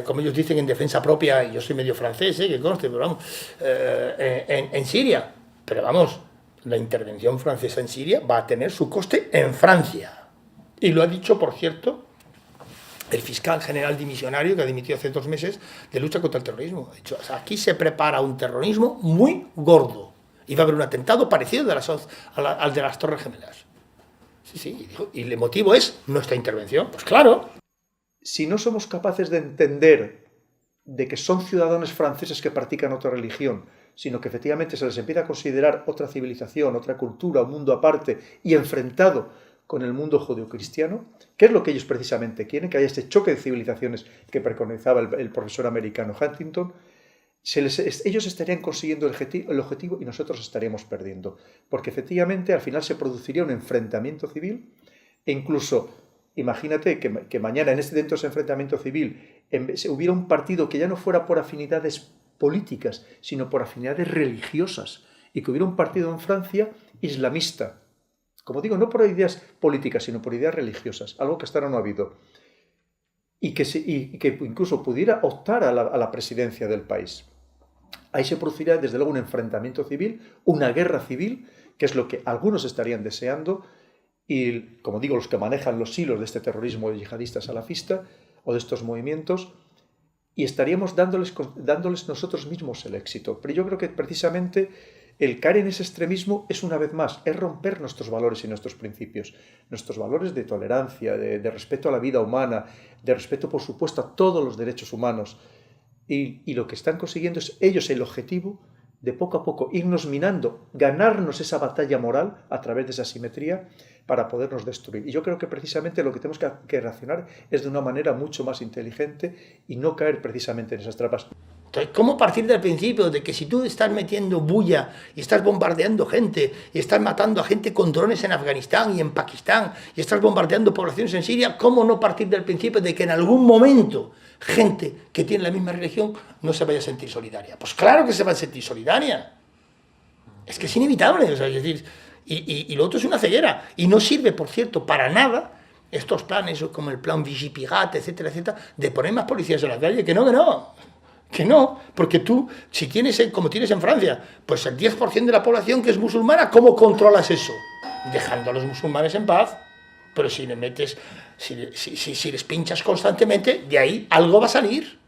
como ellos dicen, en defensa propia, y yo soy medio francés, que conste, pero vamos, en Siria. Pero vamos, la intervención francesa en Siria va a tener su coste en Francia. Y lo ha dicho, por cierto, el fiscal general dimisionario que ha dimitido hace 2 meses de lucha contra el terrorismo. Ha dicho, o sea, aquí se prepara un terrorismo muy gordo. Y va a haber un atentado parecido al de las Torres Gemelas. Sí, y el motivo es nuestra intervención. Pues claro. Si no somos capaces de entender de que son ciudadanos franceses que practican otra religión, sino que efectivamente se les empieza a considerar otra civilización, otra cultura, un mundo aparte y enfrentado con el mundo judeocristiano, ¿qué es lo que ellos precisamente quieren? Que haya este choque de civilizaciones que preconizaba el profesor americano Huntington. Ellos estarían consiguiendo el objetivo y nosotros estaríamos perdiendo, porque efectivamente al final se produciría un enfrentamiento civil e incluso, imagínate que mañana dentro de ese enfrentamiento civil hubiera un partido que ya no fuera por afinidades políticas, sino por afinidades religiosas, y que hubiera un partido en Francia islamista, como digo, no por ideas políticas, sino por ideas religiosas, algo que hasta ahora no ha habido, y que incluso pudiera optar a la presidencia del país. Ahí se produciría desde luego un enfrentamiento civil, una guerra civil, que es lo que algunos estarían deseando, y como digo, los que manejan los hilos de este terrorismo yihadista salafista o de estos movimientos, y estaríamos dándoles nosotros mismos el éxito. Pero yo creo que precisamente el caer en ese extremismo es, una vez más, es romper nuestros valores y nuestros principios, nuestros valores de tolerancia, de respeto a la vida humana, de respeto, por supuesto, a todos los derechos humanos. Y lo que están consiguiendo es ellos el objetivo de poco a poco irnos minando, ganarnos esa batalla moral a través de esa simetría para podernos destruir. Y yo creo que precisamente lo que tenemos que reaccionar es de una manera mucho más inteligente y no caer precisamente en esas trampas. Entonces, ¿cómo partir del principio de que si tú estás metiendo bulla y estás bombardeando gente y estás matando a gente con drones en Afganistán y en Pakistán y estás bombardeando poblaciones en Siria, cómo no partir del principio de que en algún momento gente que tiene la misma religión no se vaya a sentir solidaria? Pues claro que se va a sentir solidaria. Es que es inevitable. O sea, es decir, y lo otro es una ceguera. Y no sirve, por cierto, para nada estos planes como el plan Vigipirate, etcétera, etcétera, de poner más policías en la calle. Que no, porque tú, si tienes, como tienes en Francia, pues el 10% de la población que es musulmana, ¿cómo controlas eso? Dejando a los musulmanes en paz. Pero si le metes, si les pinchas constantemente, de ahí algo va a salir.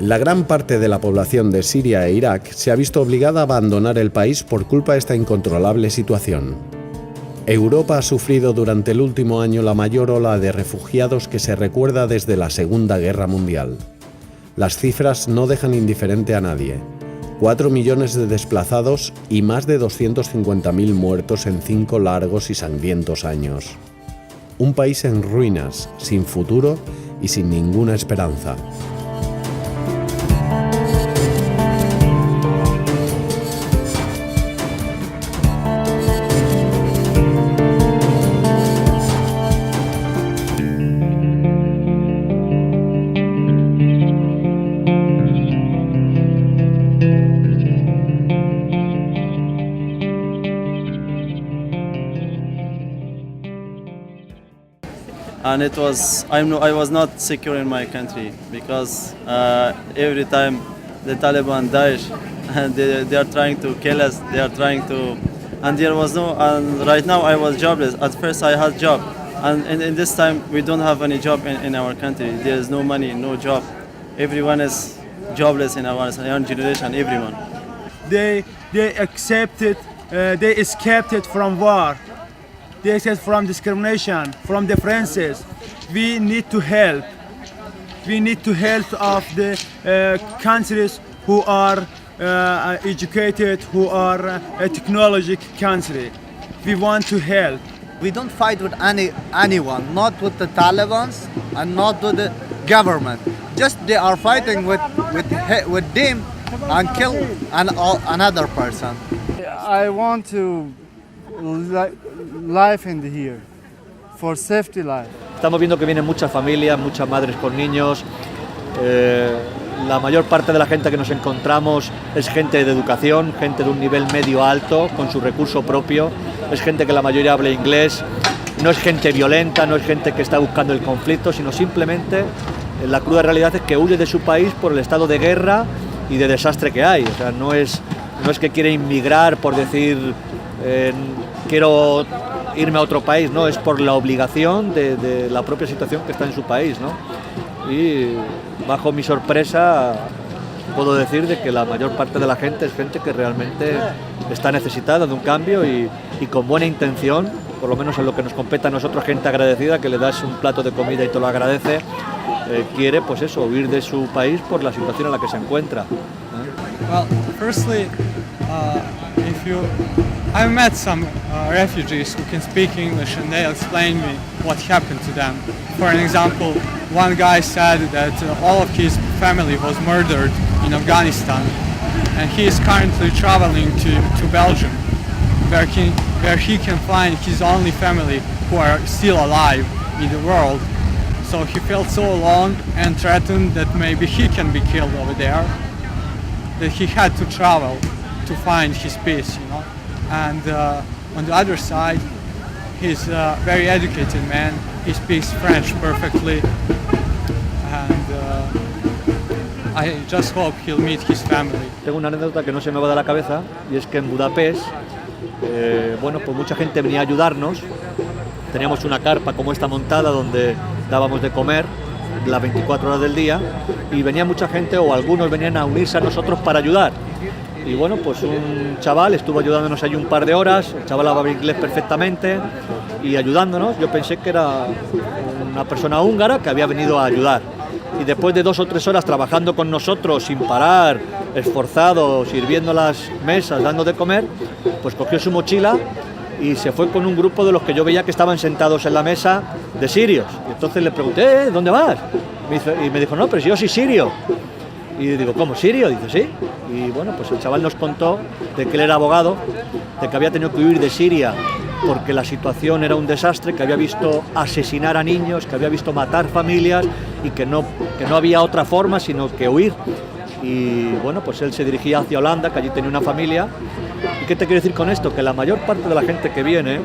La gran parte de la población de Siria e Irak se ha visto obligada a abandonar el país por culpa de esta incontrolable situación. Europa ha sufrido durante el último año la mayor ola de refugiados que se recuerda desde la Segunda Guerra Mundial. Las cifras no dejan indiferente a nadie. 4 millones de desplazados y más de 250.000 muertos en 5 largos y sangrientos años. Un país en ruinas, sin futuro y sin ninguna esperanza. And it was, I was not secure in my country because every time the Taliban, Daesh, they are trying to kill us, they are trying to and there was no. And right now I was jobless. At first I had job, and in this time we don't have any job in our country. There is no money, no job. Everyone is jobless in our young generation. Everyone. They accepted, they escaped it from war. They escaped from discrimination, from differences. We need to help. We need to help of the countries who are educated, who are a technological country. We want to help. We don't fight with anyone, not with the Taliban and not with the government. Just they are fighting with them and kill another person. I want to live in here for safety life. Estamos viendo que vienen muchas familias, muchas madres con niños. La mayor parte de la gente que nos encontramos es gente de educación, gente de un nivel medio alto, con su recurso propio. Es gente que la mayoría habla inglés. No es gente violenta, no es gente que está buscando el conflicto, sino simplemente la cruda realidad es que huye de su país por el estado de guerra y de desastre que hay. O sea, no es que quiere inmigrar por decir quiero irme a otro país, no, es por la obligación de la propia situación que está en su país, ¿no? Y bajo mi sorpresa puedo decir de que la mayor parte de la gente es gente que realmente está necesitada de un cambio y con buena intención, por lo menos en lo que nos compete a nosotros, gente agradecida que le das un plato de comida y te lo agradece, quiere pues eso, huir de su país por la situación en la que se encuentra. Well, firstly, I've met some refugees who can speak English and they explain me what happened to them. For an example, one guy said that all of his family was murdered in Afghanistan and he is currently traveling to Belgium where he can find his only family who are still alive in the world. So he felt so alone and threatened that maybe he can be killed over there, that he had to travel to find his peace, you know. And on the other side, he's a very educated man. He speaks French perfectly, and I just hope he'll meet his family. Tengo una anécdota que no se me va de la cabeza y es que en Budapest, bueno, pues mucha gente venía a ayudarnos. Teníamos una carpa como esta montada donde dábamos de comer las 24 horas del día y venía mucha gente o algunos venían a unirse a nosotros para ayudar. Y bueno, pues un chaval estuvo ayudándonos ahí un par de horas, el chaval hablaba inglés perfectamente y ayudándonos. Yo pensé que era una persona húngara que había venido a ayudar. Y después de 2 o 3 horas trabajando con nosotros sin parar, esforzado, sirviendo las mesas, dando de comer, pues cogió su mochila y se fue con un grupo de los que yo veía que estaban sentados en la mesa de sirios. Y entonces le pregunté, ¿dónde vas? Y me dijo, no, pero si yo soy sirio. Y digo, ¿cómo, sirio? Dice, sí. Y bueno, pues el chaval nos contó de que él era abogado, de que había tenido que huir de Siria porque la situación era un desastre, que había visto asesinar a niños, que había visto matar familias y que no había otra forma sino que huir. Y bueno, pues él se dirigía hacia Holanda, que allí tenía una familia. ¿Y qué te quiero decir con esto? Que la mayor parte de la gente que viene,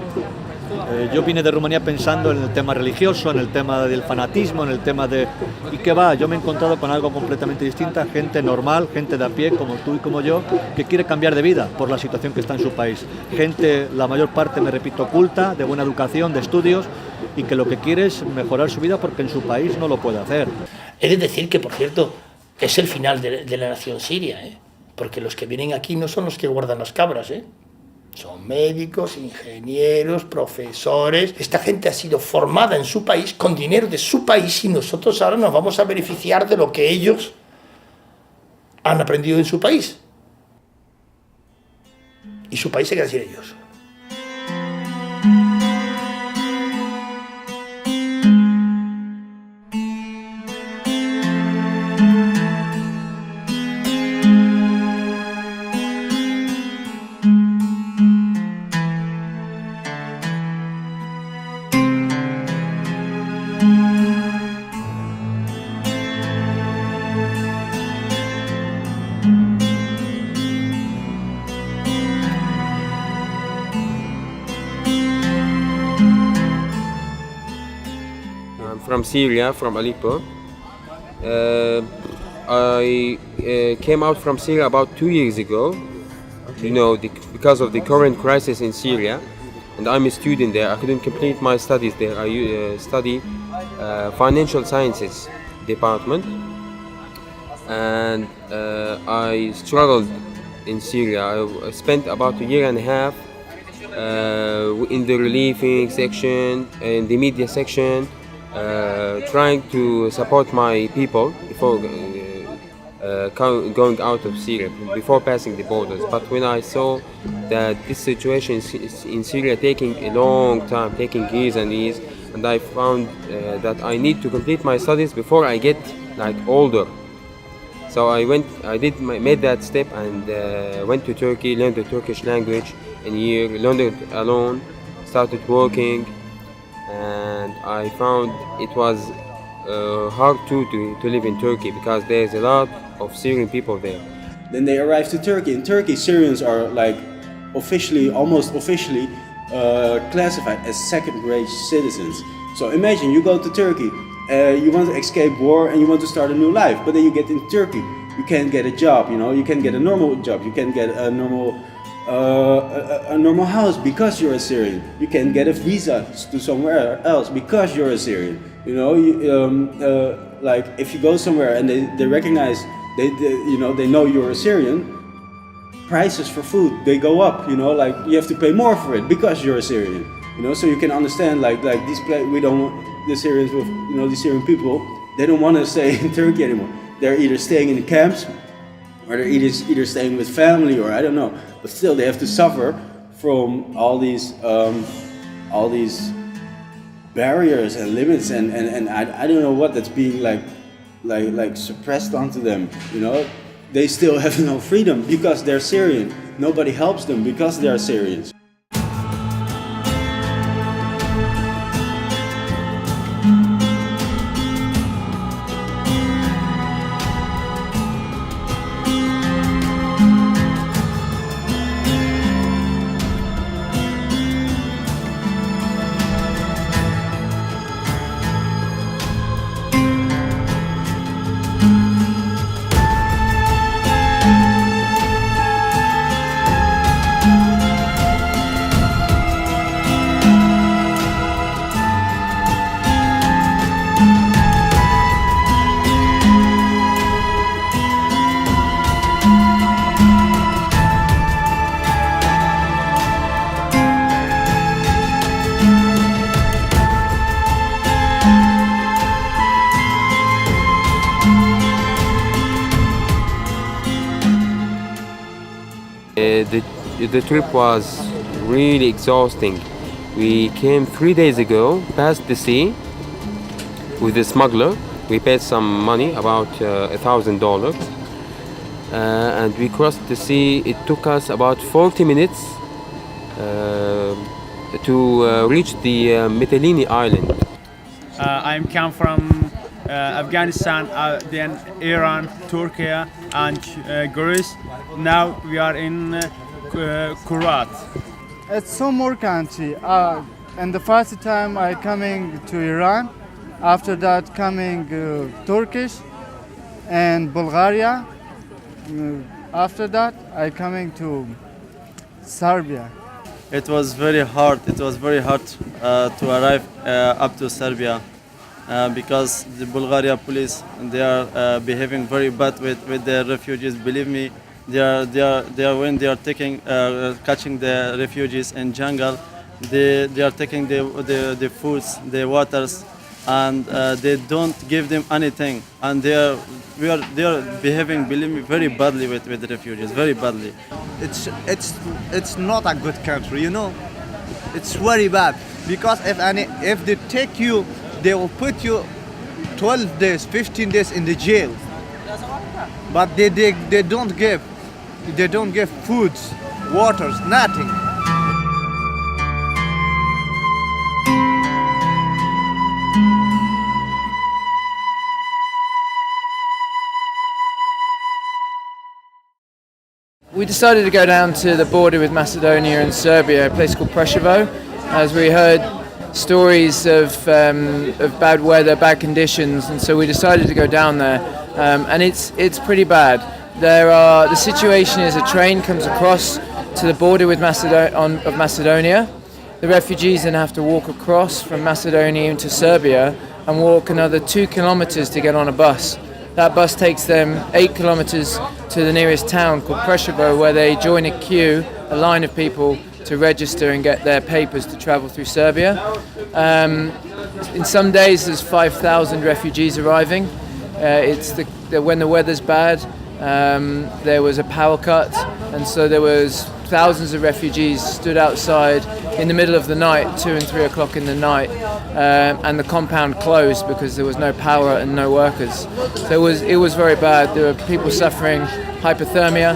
yo vine de Rumanía pensando en el tema religioso, en el tema del fanatismo, en el tema de... ¿Y qué va? Yo me he encontrado con algo completamente distinto, gente normal, gente de a pie, como tú y como yo, que quiere cambiar de vida por la situación que está en su país. Gente, la mayor parte, me repito, culta, de buena educación, de estudios, y que lo que quiere es mejorar su vida porque en su país no lo puede hacer. He de decir que, por cierto, es el final de la nación siria, porque los que vienen aquí no son los que guardan las cabras, son médicos, ingenieros, profesores. Esta gente ha sido formada en su país con dinero de su país y nosotros ahora nos vamos a beneficiar de lo que ellos han aprendido en su país. Y su país se queda sin ellos. From Syria, from Aleppo. I came out from Syria about 2 years ago. because of the current crisis in Syria, and I'm a student there. I couldn't complete my studies there. I study financial sciences department, and I struggled in Syria. I spent about a year and a half in the relieving section, in the media section, trying to support my people before going out of Syria, before passing the borders. But when I saw that this situation is in Syria taking a long time, taking years and years, and I found that I need to complete my studies before I get older. So I made that step and went to Turkey, learned the Turkish language in a year, learned it alone, started working, and I found it was hard to live in Turkey because there's a lot of Syrian people there. Then they arrived to Turkey. In Turkey, Syrians are almost officially classified as second-grade citizens. So imagine you go to Turkey, you want to escape war and you want to start a new life, but then you get in Turkey, you can't get a job, you can't get a normal job, you can't get a normal house because you're a Syrian. You can't get a visa to somewhere else because you're a Syrian. If you go somewhere and they recognize, they know you're a Syrian, prices for food, they go up, you have to pay more for it because you're a Syrian. So you can understand the Syrians with, the Syrian people, they don't want to stay in Turkey anymore. They're either staying in the camps or they're either staying with family, or I don't know. But still, they have to suffer from all these barriers and limits, and I don't know what that's being suppressed onto them. They still have no freedom because they're Syrian. Nobody helps them because they are Syrians. The trip was really exhausting. We came 3 days ago, past the sea with a smuggler. We paid some money, about $1,000, and we crossed the sea. It took us about 40 minutes to reach the Mytilene Island. I come from Afghanistan, then Iran, Turkey, and Greece. Now we are in Kuwait. It's some more country. And the first time I coming to Iran, after that coming Turkish and Bulgaria. After that I coming to Serbia. It was very hard. It was very hard to arrive up to Serbia because the Bulgaria police, they are behaving very bad with the refugees. Believe me, they are when they are catching the refugees in jungle, they are taking the foods, the waters, and they don't give them anything, and they are behaving, believe me, very badly with the refugees, very badly. It's not a good country, you know. It's very bad because if they take you, they will put you 12 days, 15 days in the jail. But they don't give foods, waters, nothing. We decided to go down to the border with Macedonia and Serbia, a place called Preševo, as we heard stories of bad weather, bad conditions, and so we decided to go down there. And it's pretty bad. The situation is a train comes across to the border with Macedonia. The refugees then have to walk across from Macedonia into Serbia and walk another 2 kilometers to get on a bus. That bus takes them 8 kilometers to the nearest town called Preševo, where they join a queue, a line of people to register and get their papers to travel through Serbia. In some days there's 5,000 refugees arriving. When the weather's bad, there was a power cut, and so there was thousands of refugees stood outside in the middle of the night, 2 and 3 o'clock in the night, and the compound closed because there was no power and no workers. So it was very bad. There were people suffering hypothermia.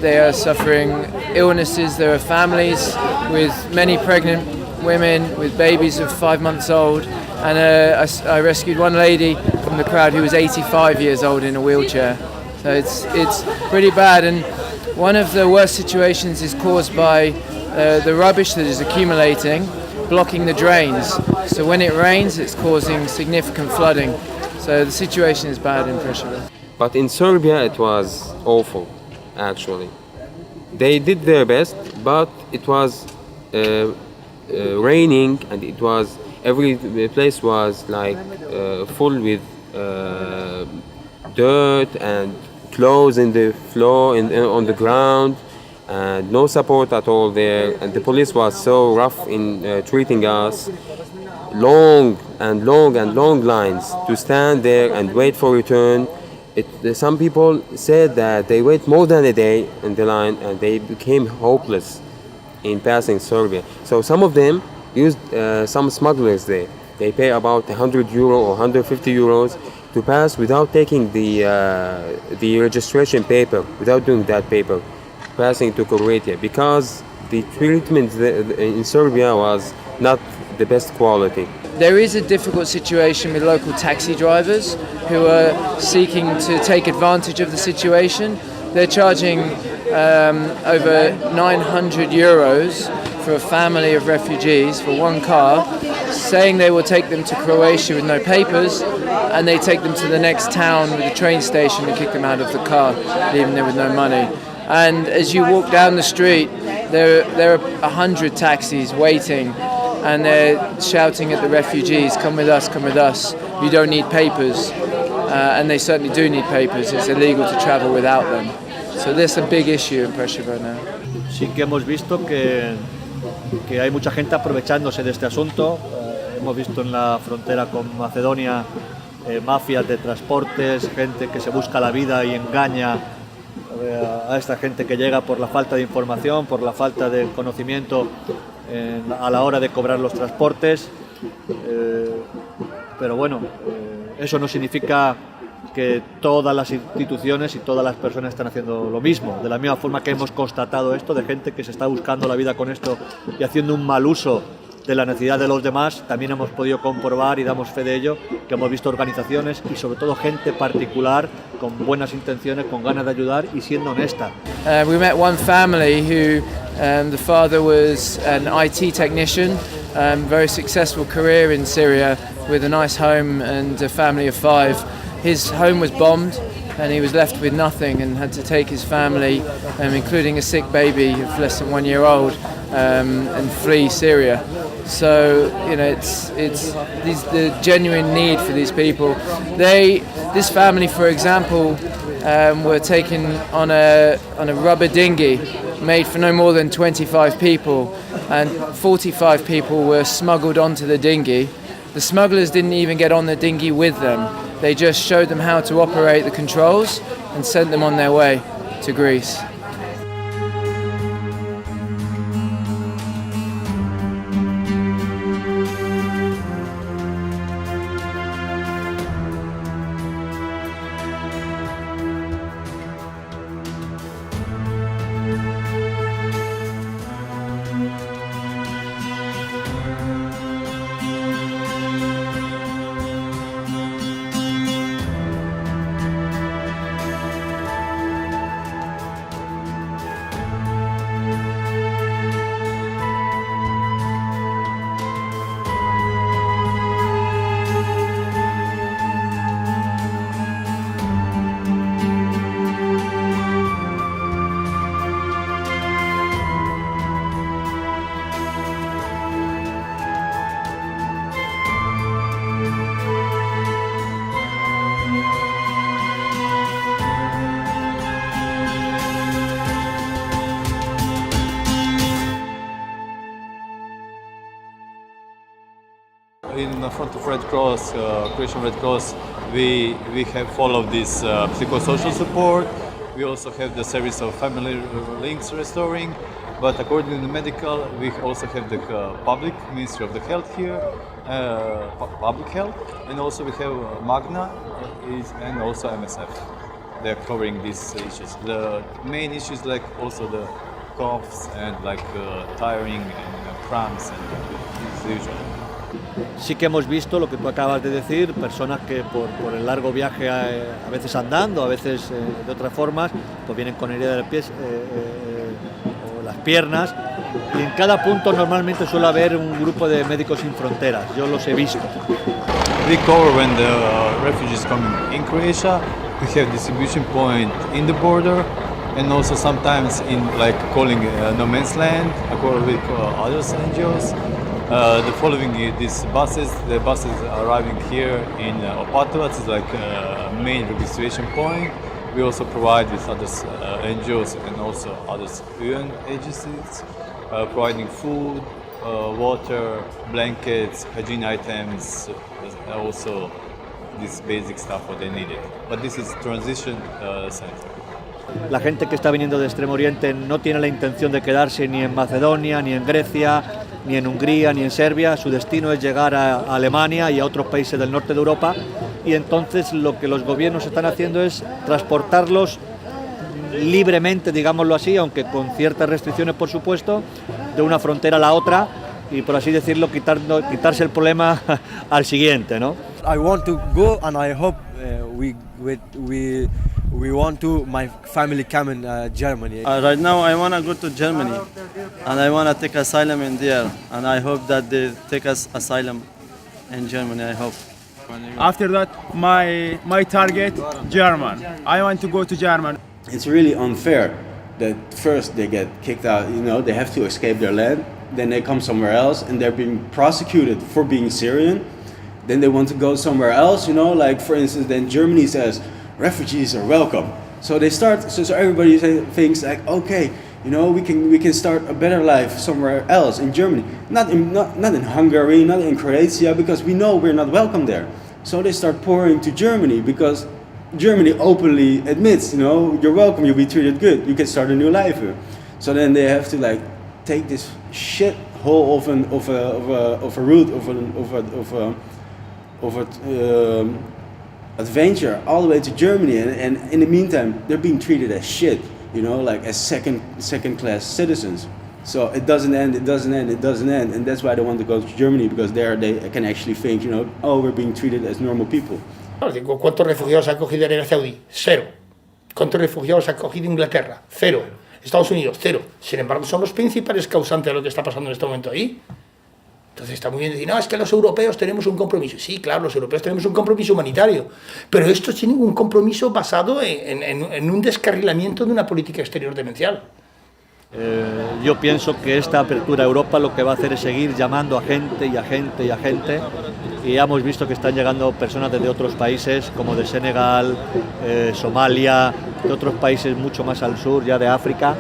They are suffering illnesses. There are families with many pregnant women with babies of 5 months old. And I rescued one lady from the crowd who was 85 years old in a wheelchair. So it's pretty bad. And one of the worst situations is caused by the rubbish that is accumulating, blocking the drains. So when it rains, it's causing significant flooding. So the situation is bad in Preševo. But in Serbia, it was awful, actually. They did their best, but it was raining, and it was every place was like full with dirt and clothes in the floor on the ground, and no support at all there. And the police was so rough in treating us. Long lines to stand there and wait for return. Some people said that they wait more than a day in the line, and they became hopeless in passing Serbia. So some of them used some smugglers there. They pay about €100 or €150 to pass without taking the registration paper, without doing that paper, passing to Croatia, because the treatment in Serbia was not the best quality. There is a difficult situation with local taxi drivers who are seeking to take advantage of the situation. They're charging over €900 for a family of refugees for one car, saying they will take them to Croatia with no papers, and they take them to the next town with a train station and kick them out of the car, leaving them with no money. And as you walk down the street, there are 100 taxis waiting, and they're shouting at the refugees, come with us, you don't need papers. And they certainly do need papers. It's illegal to travel without them. So there's a big issue in Preševo now. Sí que hemos visto que hay mucha gente aprovechándose de este asunto. Hemos visto en la frontera con Macedonia mafias de transportes, gente que se busca la vida y engaña a esta gente que llega por la falta de información, por la falta de conocimiento a la hora de cobrar los transportes. Pero bueno, eso no significa que todas las instituciones y todas las personas están haciendo lo mismo. De la misma forma que hemos constatado esto, de gente que se está buscando la vida con esto y haciendo un mal uso de la necesidad de los demás, también hemos podido comprobar, y damos fe de ello, que hemos visto organizaciones y sobre todo gente particular con buenas intenciones, con ganas de ayudar y siendo honesta. We met one family who the father was an IT technician, very successful career in Syria with a nice home and a family of 5. His home was bombed and he was left with nothing and had to take his family, including a sick baby of less than 1 year old, and flee Syria. So it's the genuine need for these people. This family, for example, were taken on a rubber dinghy made for no more than 25 people, and 45 people were smuggled onto the dinghy. The smugglers didn't even get on the dinghy with them. They just showed them how to operate the controls and sent them on their way to Greece. in the front of Red Cross, Croatian Red Cross, we have followed this psychosocial support. We also have the service of family links restoring. But according to the medical, we also have the public Ministry of the Health here, public health, and also we have Magna and also MSF. They're covering these issues. The main issues like also the coughs and like tiring and cramps and as usual. Sí que hemos visto lo que tú acabas de decir, personas que por el largo viaje, a veces andando, a veces de otras formas, pues vienen con herida de pies o las piernas, y en cada punto normalmente suele haber un grupo de Médicos Sin Fronteras, yo los he visto. We cover when the refugees come in Croatia, we have distribution point in the border, and also sometimes in like calling no man's land, according with other NGOs. The following these buses, the buses arriving here in Opatovac is like a main registration point. We also provide with other NGOs and also other UN agencies, providing food, water, blankets, hygiene items, also this basic stuff what they needed. But this is transition center. La gente que está viniendo de Extremo Oriente no tiene la intención de quedarse ni en Macedonia, ni en Grecia, ni en Hungría, ni en Serbia. Su destino es llegar a Alemania y a otros países del norte de Europa, y entonces lo que los gobiernos están haciendo es transportarlos libremente, digámoslo así, aunque con ciertas restricciones por supuesto, de una frontera a la otra, y por así decirlo quitarse el problema al siguiente, ¿no? I want to go and I hope we want to my family come in Germany. Right now I want to go to Germany and I want to take asylum in there, and I hope that they take us asylum in Germany, I hope. After that, my target, German. I want to go to Germany. It's really unfair that first they get kicked out, you know, they have to escape their land, then they come somewhere else and they're being prosecuted for being Syrian. Then they want to go somewhere else, you know, like for instance, then Germany says refugees are welcome. So they start, so everybody thinks like, okay, you know, we can start a better life somewhere else in Germany, not in Hungary, not in Croatia, because we know we're not welcome there. So they start pouring to Germany because Germany openly admits, you know, you're welcome, you'll be treated good, you can start a new life here. So then they have to like take this shit hole of a route of adventure all the way to Germany, and in the meantime they're being treated as shit, you know, like as second class citizens. So it doesn't end, and that's why they want to go to Germany, because there they can actually think, you know, oh, we're being treated as normal people. ¿Cuántos refugiados ha acogido Arabia Saudí? 0. ¿Cuántos refugiados ha acogido Inglaterra? 0. Estados Unidos, 0. Sin embargo, son los principales causantes de lo que está pasando en este momento ahí. Entonces está muy bien decir, no, es que los europeos tenemos un compromiso. Sí, claro, los europeos tenemos un compromiso humanitario, pero esto tiene un compromiso basado en un descarrilamiento de una política exterior demencial. Yo pienso que esta apertura a Europa lo que va a hacer es seguir llamando a gente y a gente y a gente, y ya hemos visto que están llegando personas desde otros países como de Senegal, Somalia, de otros países mucho más al sur, ya de África.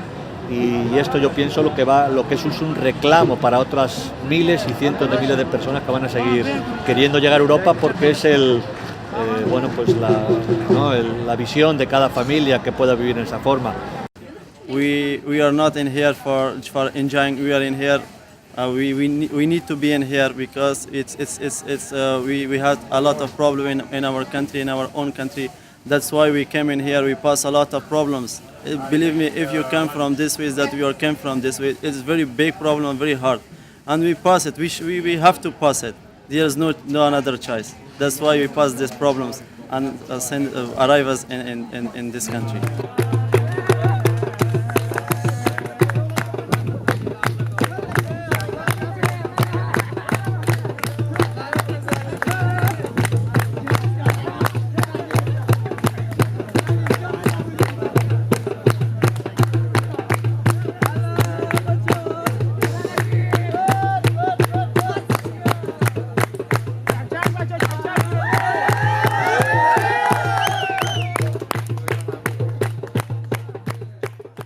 Y esto yo pienso lo que es un reclamo para otras miles y cientos de miles de personas que van a seguir queriendo llegar a Europa, porque es la visión de cada familia que pueda vivir en esa forma. We are not in here for enjoying. We are in here. We need to be in here because we had a lot of problem in our country, in our own country. That's why we came in here. We pass a lot of problems. Believe me, if you come from this way, that we came from this way, it's very big problem, very hard, and we pass it. We have to pass it. There is no another choice. That's why we pass these problems and arrive us in this country.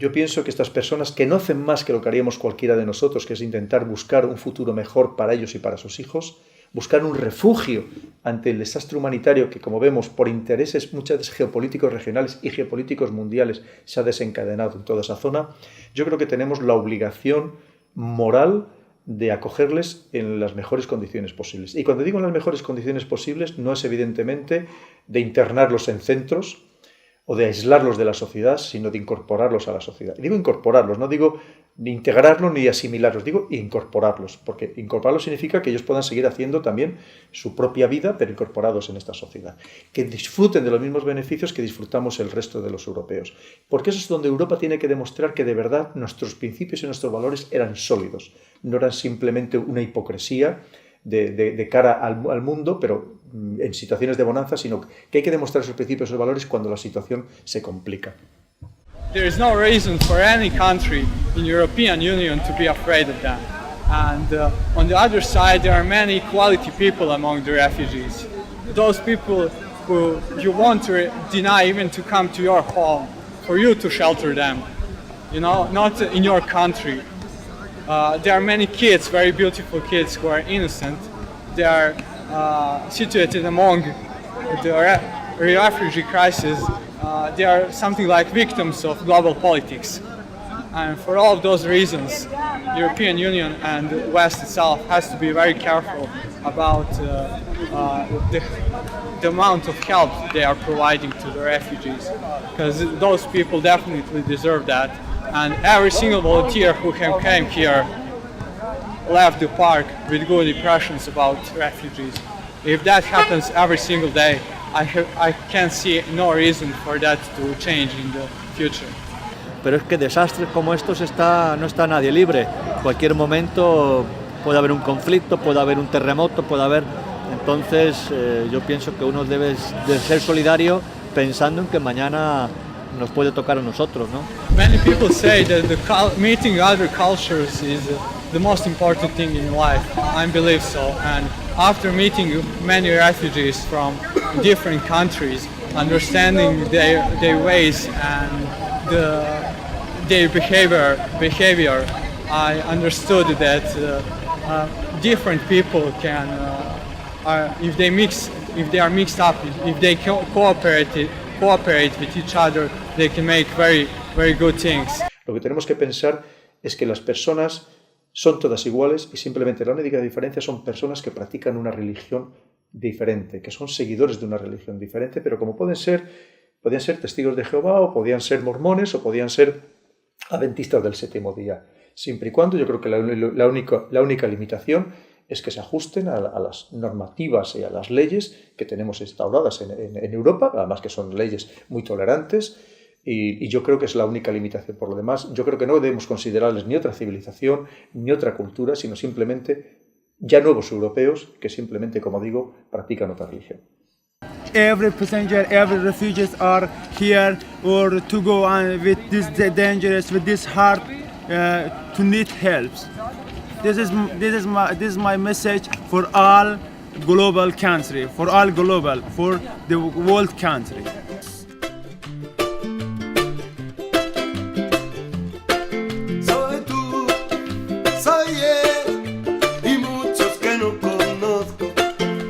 Yo pienso que estas personas, que no hacen más que lo que haríamos cualquiera de nosotros, que es intentar buscar un futuro mejor para ellos y para sus hijos, buscar un refugio ante el desastre humanitario que, como vemos, por intereses muchas veces geopolíticos regionales y geopolíticos mundiales se ha desencadenado en toda esa zona, yo creo que tenemos la obligación moral de acogerles en las mejores condiciones posibles. Y cuando digo en las mejores condiciones posibles, no es evidentemente de internarlos en centros o de aislarlos de la sociedad, sino de incorporarlos a la sociedad. Y digo incorporarlos, no digo ni integrarlos ni asimilarlos, digo incorporarlos, porque incorporarlos significa que ellos puedan seguir haciendo también su propia vida, pero incorporados en esta sociedad. Que disfruten de los mismos beneficios que disfrutamos el resto de los europeos. Porque eso es donde Europa tiene que demostrar que de verdad nuestros principios y nuestros valores eran sólidos, no eran simplemente una hipocresía de cara al mundo, pero en situaciones de bonanza, sino que hay que demostrar esos principios y esos valores cuando la situación se complica. There is no reason for any country in the European Union to be afraid of them. And on the other side, there are many quality people among the refugees. Those people who you want to deny even to come to your home, for you to shelter them, you know, not in your country. There are many kids, very beautiful kids who are innocent. They are situated among the refugee crisis. They are something like victims of global politics. And for all of those reasons, the European Union and the West itself has to be very careful about the amount of help they are providing to the refugees, because those people definitely deserve that. And every single volunteer who came here left the park with good impressions about refugees. If that happens every single day, I can't see no reason for that to change in the future. Pero es que desastres como estos no está nadie libre. Cualquier momento puede haber un conflicto, puede haber un terremoto, puede haber... Entonces yo pienso que uno debe de ser solidario pensando en que mañana nos puede tocar a nosotros, ¿no? Many people say that meeting other cultures is the most important thing in life. I believe so. And after meeting many refugees from different countries, understanding their ways and their behavior, I understood that different people can, if they are mixed up, if they cooperate with each other, they can make very, very good things. Lo que tenemos que pensar es que las personas son todas iguales y simplemente la única diferencia son personas que practican una religión diferente, que son seguidores de una religión diferente, pero como podían ser testigos de Jehová, o podían ser mormones, o podían ser adventistas del séptimo día. Siempre y cuando, yo creo que la única limitación es que se ajusten a las normativas y a las leyes que tenemos instauradas en Europa, además que son leyes muy tolerantes, y yo creo que es la única limitación. Por lo demás, yo creo que no debemos considerarles ni otra civilización, ni otra cultura, sino simplemente ya nuevos europeos que simplemente, como digo, practican otra religión. Every passenger, every refugees are here or to go on with this dangerous, with this hard, to need help. This is my message for all global country, for all global, for the world country. Soy tú, soy él y muchos que no conozco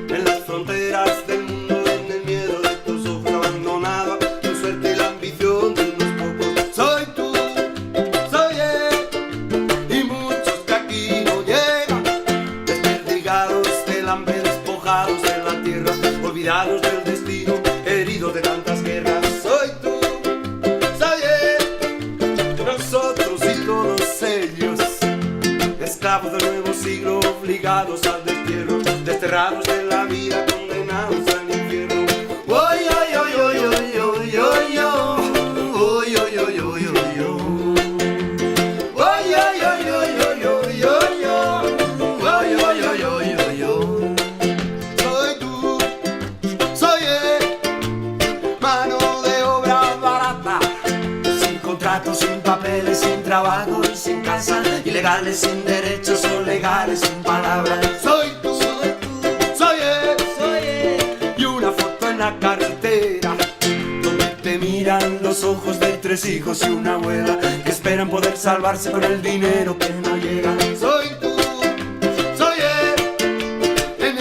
en las fronteras del mundo, en el miedo de tus ojos abandonados, tu suerte y la ambición de unos pocos. Soy tú, soy él y muchos que aquí no llegan, desperdigados del hambre, despojados de la tierra, olvidados del destino, heridos de tantas guerras. Soy tú, soy él, nosotros y todos ellos, esclavos del nuevo siglo, obligados al destierro, desterrados de la vida, condenados al infierno. Oy, oy, oy, oy, oy, oy, oy, oy, oy, oy, oy, oy, oy. Oy, oy, oy, oy, oy, oy, oy, oy, oy, oy, oy, oy, oy. Soy tú, soy él, mano de obra barata, sin contratos, sin papeles, sin trabajo y sin casa, ilegales, sin derechos o legales, sin palabras. Soy tú, soy él, y una foto en la carretera, donde te miran los ojos de 3 hijos y una abuela, que esperan poder salvarse con el dinero que no llega. Soy tú, soy él, en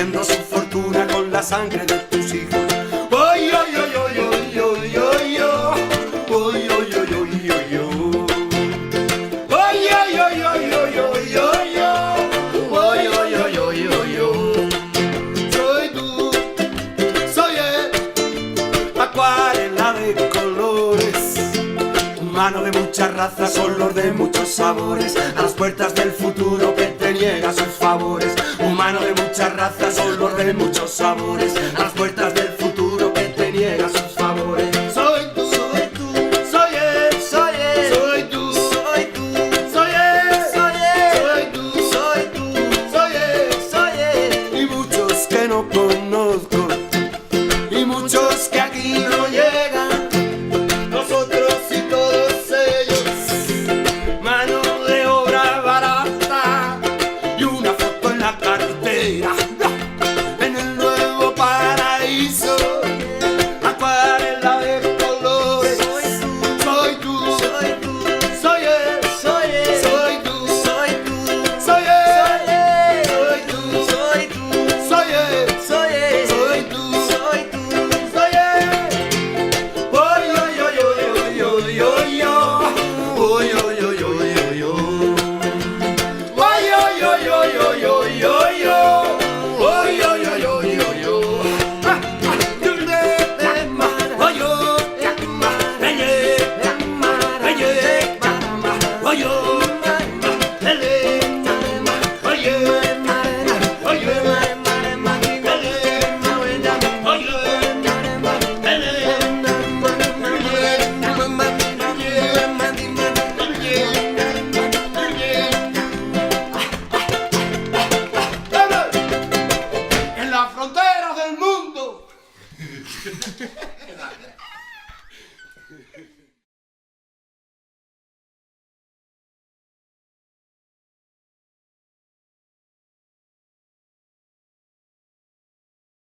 haciendo su fortuna con la sangre de tus hijos. Oy, oy, oy, oy, oy, oy, oy, oy, oy, oy, oy, oy, oy, oy. Oy, oy, oy, oy, oy, oy, oy, oy, oy, oy, oy, oy, oy. Soy tú, soy él, acuarela de colores, humano de muchas razas, olor de muchos sabores, a las puertas del futuro que te niega sus favores. Humano de muchas razas, olor de muchos sabores, a las puertas del futuro que te niega sus favores. Soy tú, soy tú, soy él, soy él, soy tú, soy tú, soy él, soy él, soy tú, soy tú, soy él, soy él. Y muchos que no conozco, y muchos que aquí no llegan, nosotros y todos ellos, mano de obra barata y una foto en la cartera, en el nuevo paraíso, acuarela de colores. Soy tú, soy tú, soy él, soy él, soy tú, soy tú, soy él, soy tú, soy tú, soy él, soy él, soy tú, soy tú, soy él. Oy, oy, oy, oy, oy, oy, oy, oy, oy, oy, oy, oy, oy, oy. Oy, oy, oy, oy, oy, oy, oy, oy. Oy, oy, oy, oy, oy, oy. Ah, ah. Oy, oy, oy, oy, en las fronteras del mundo.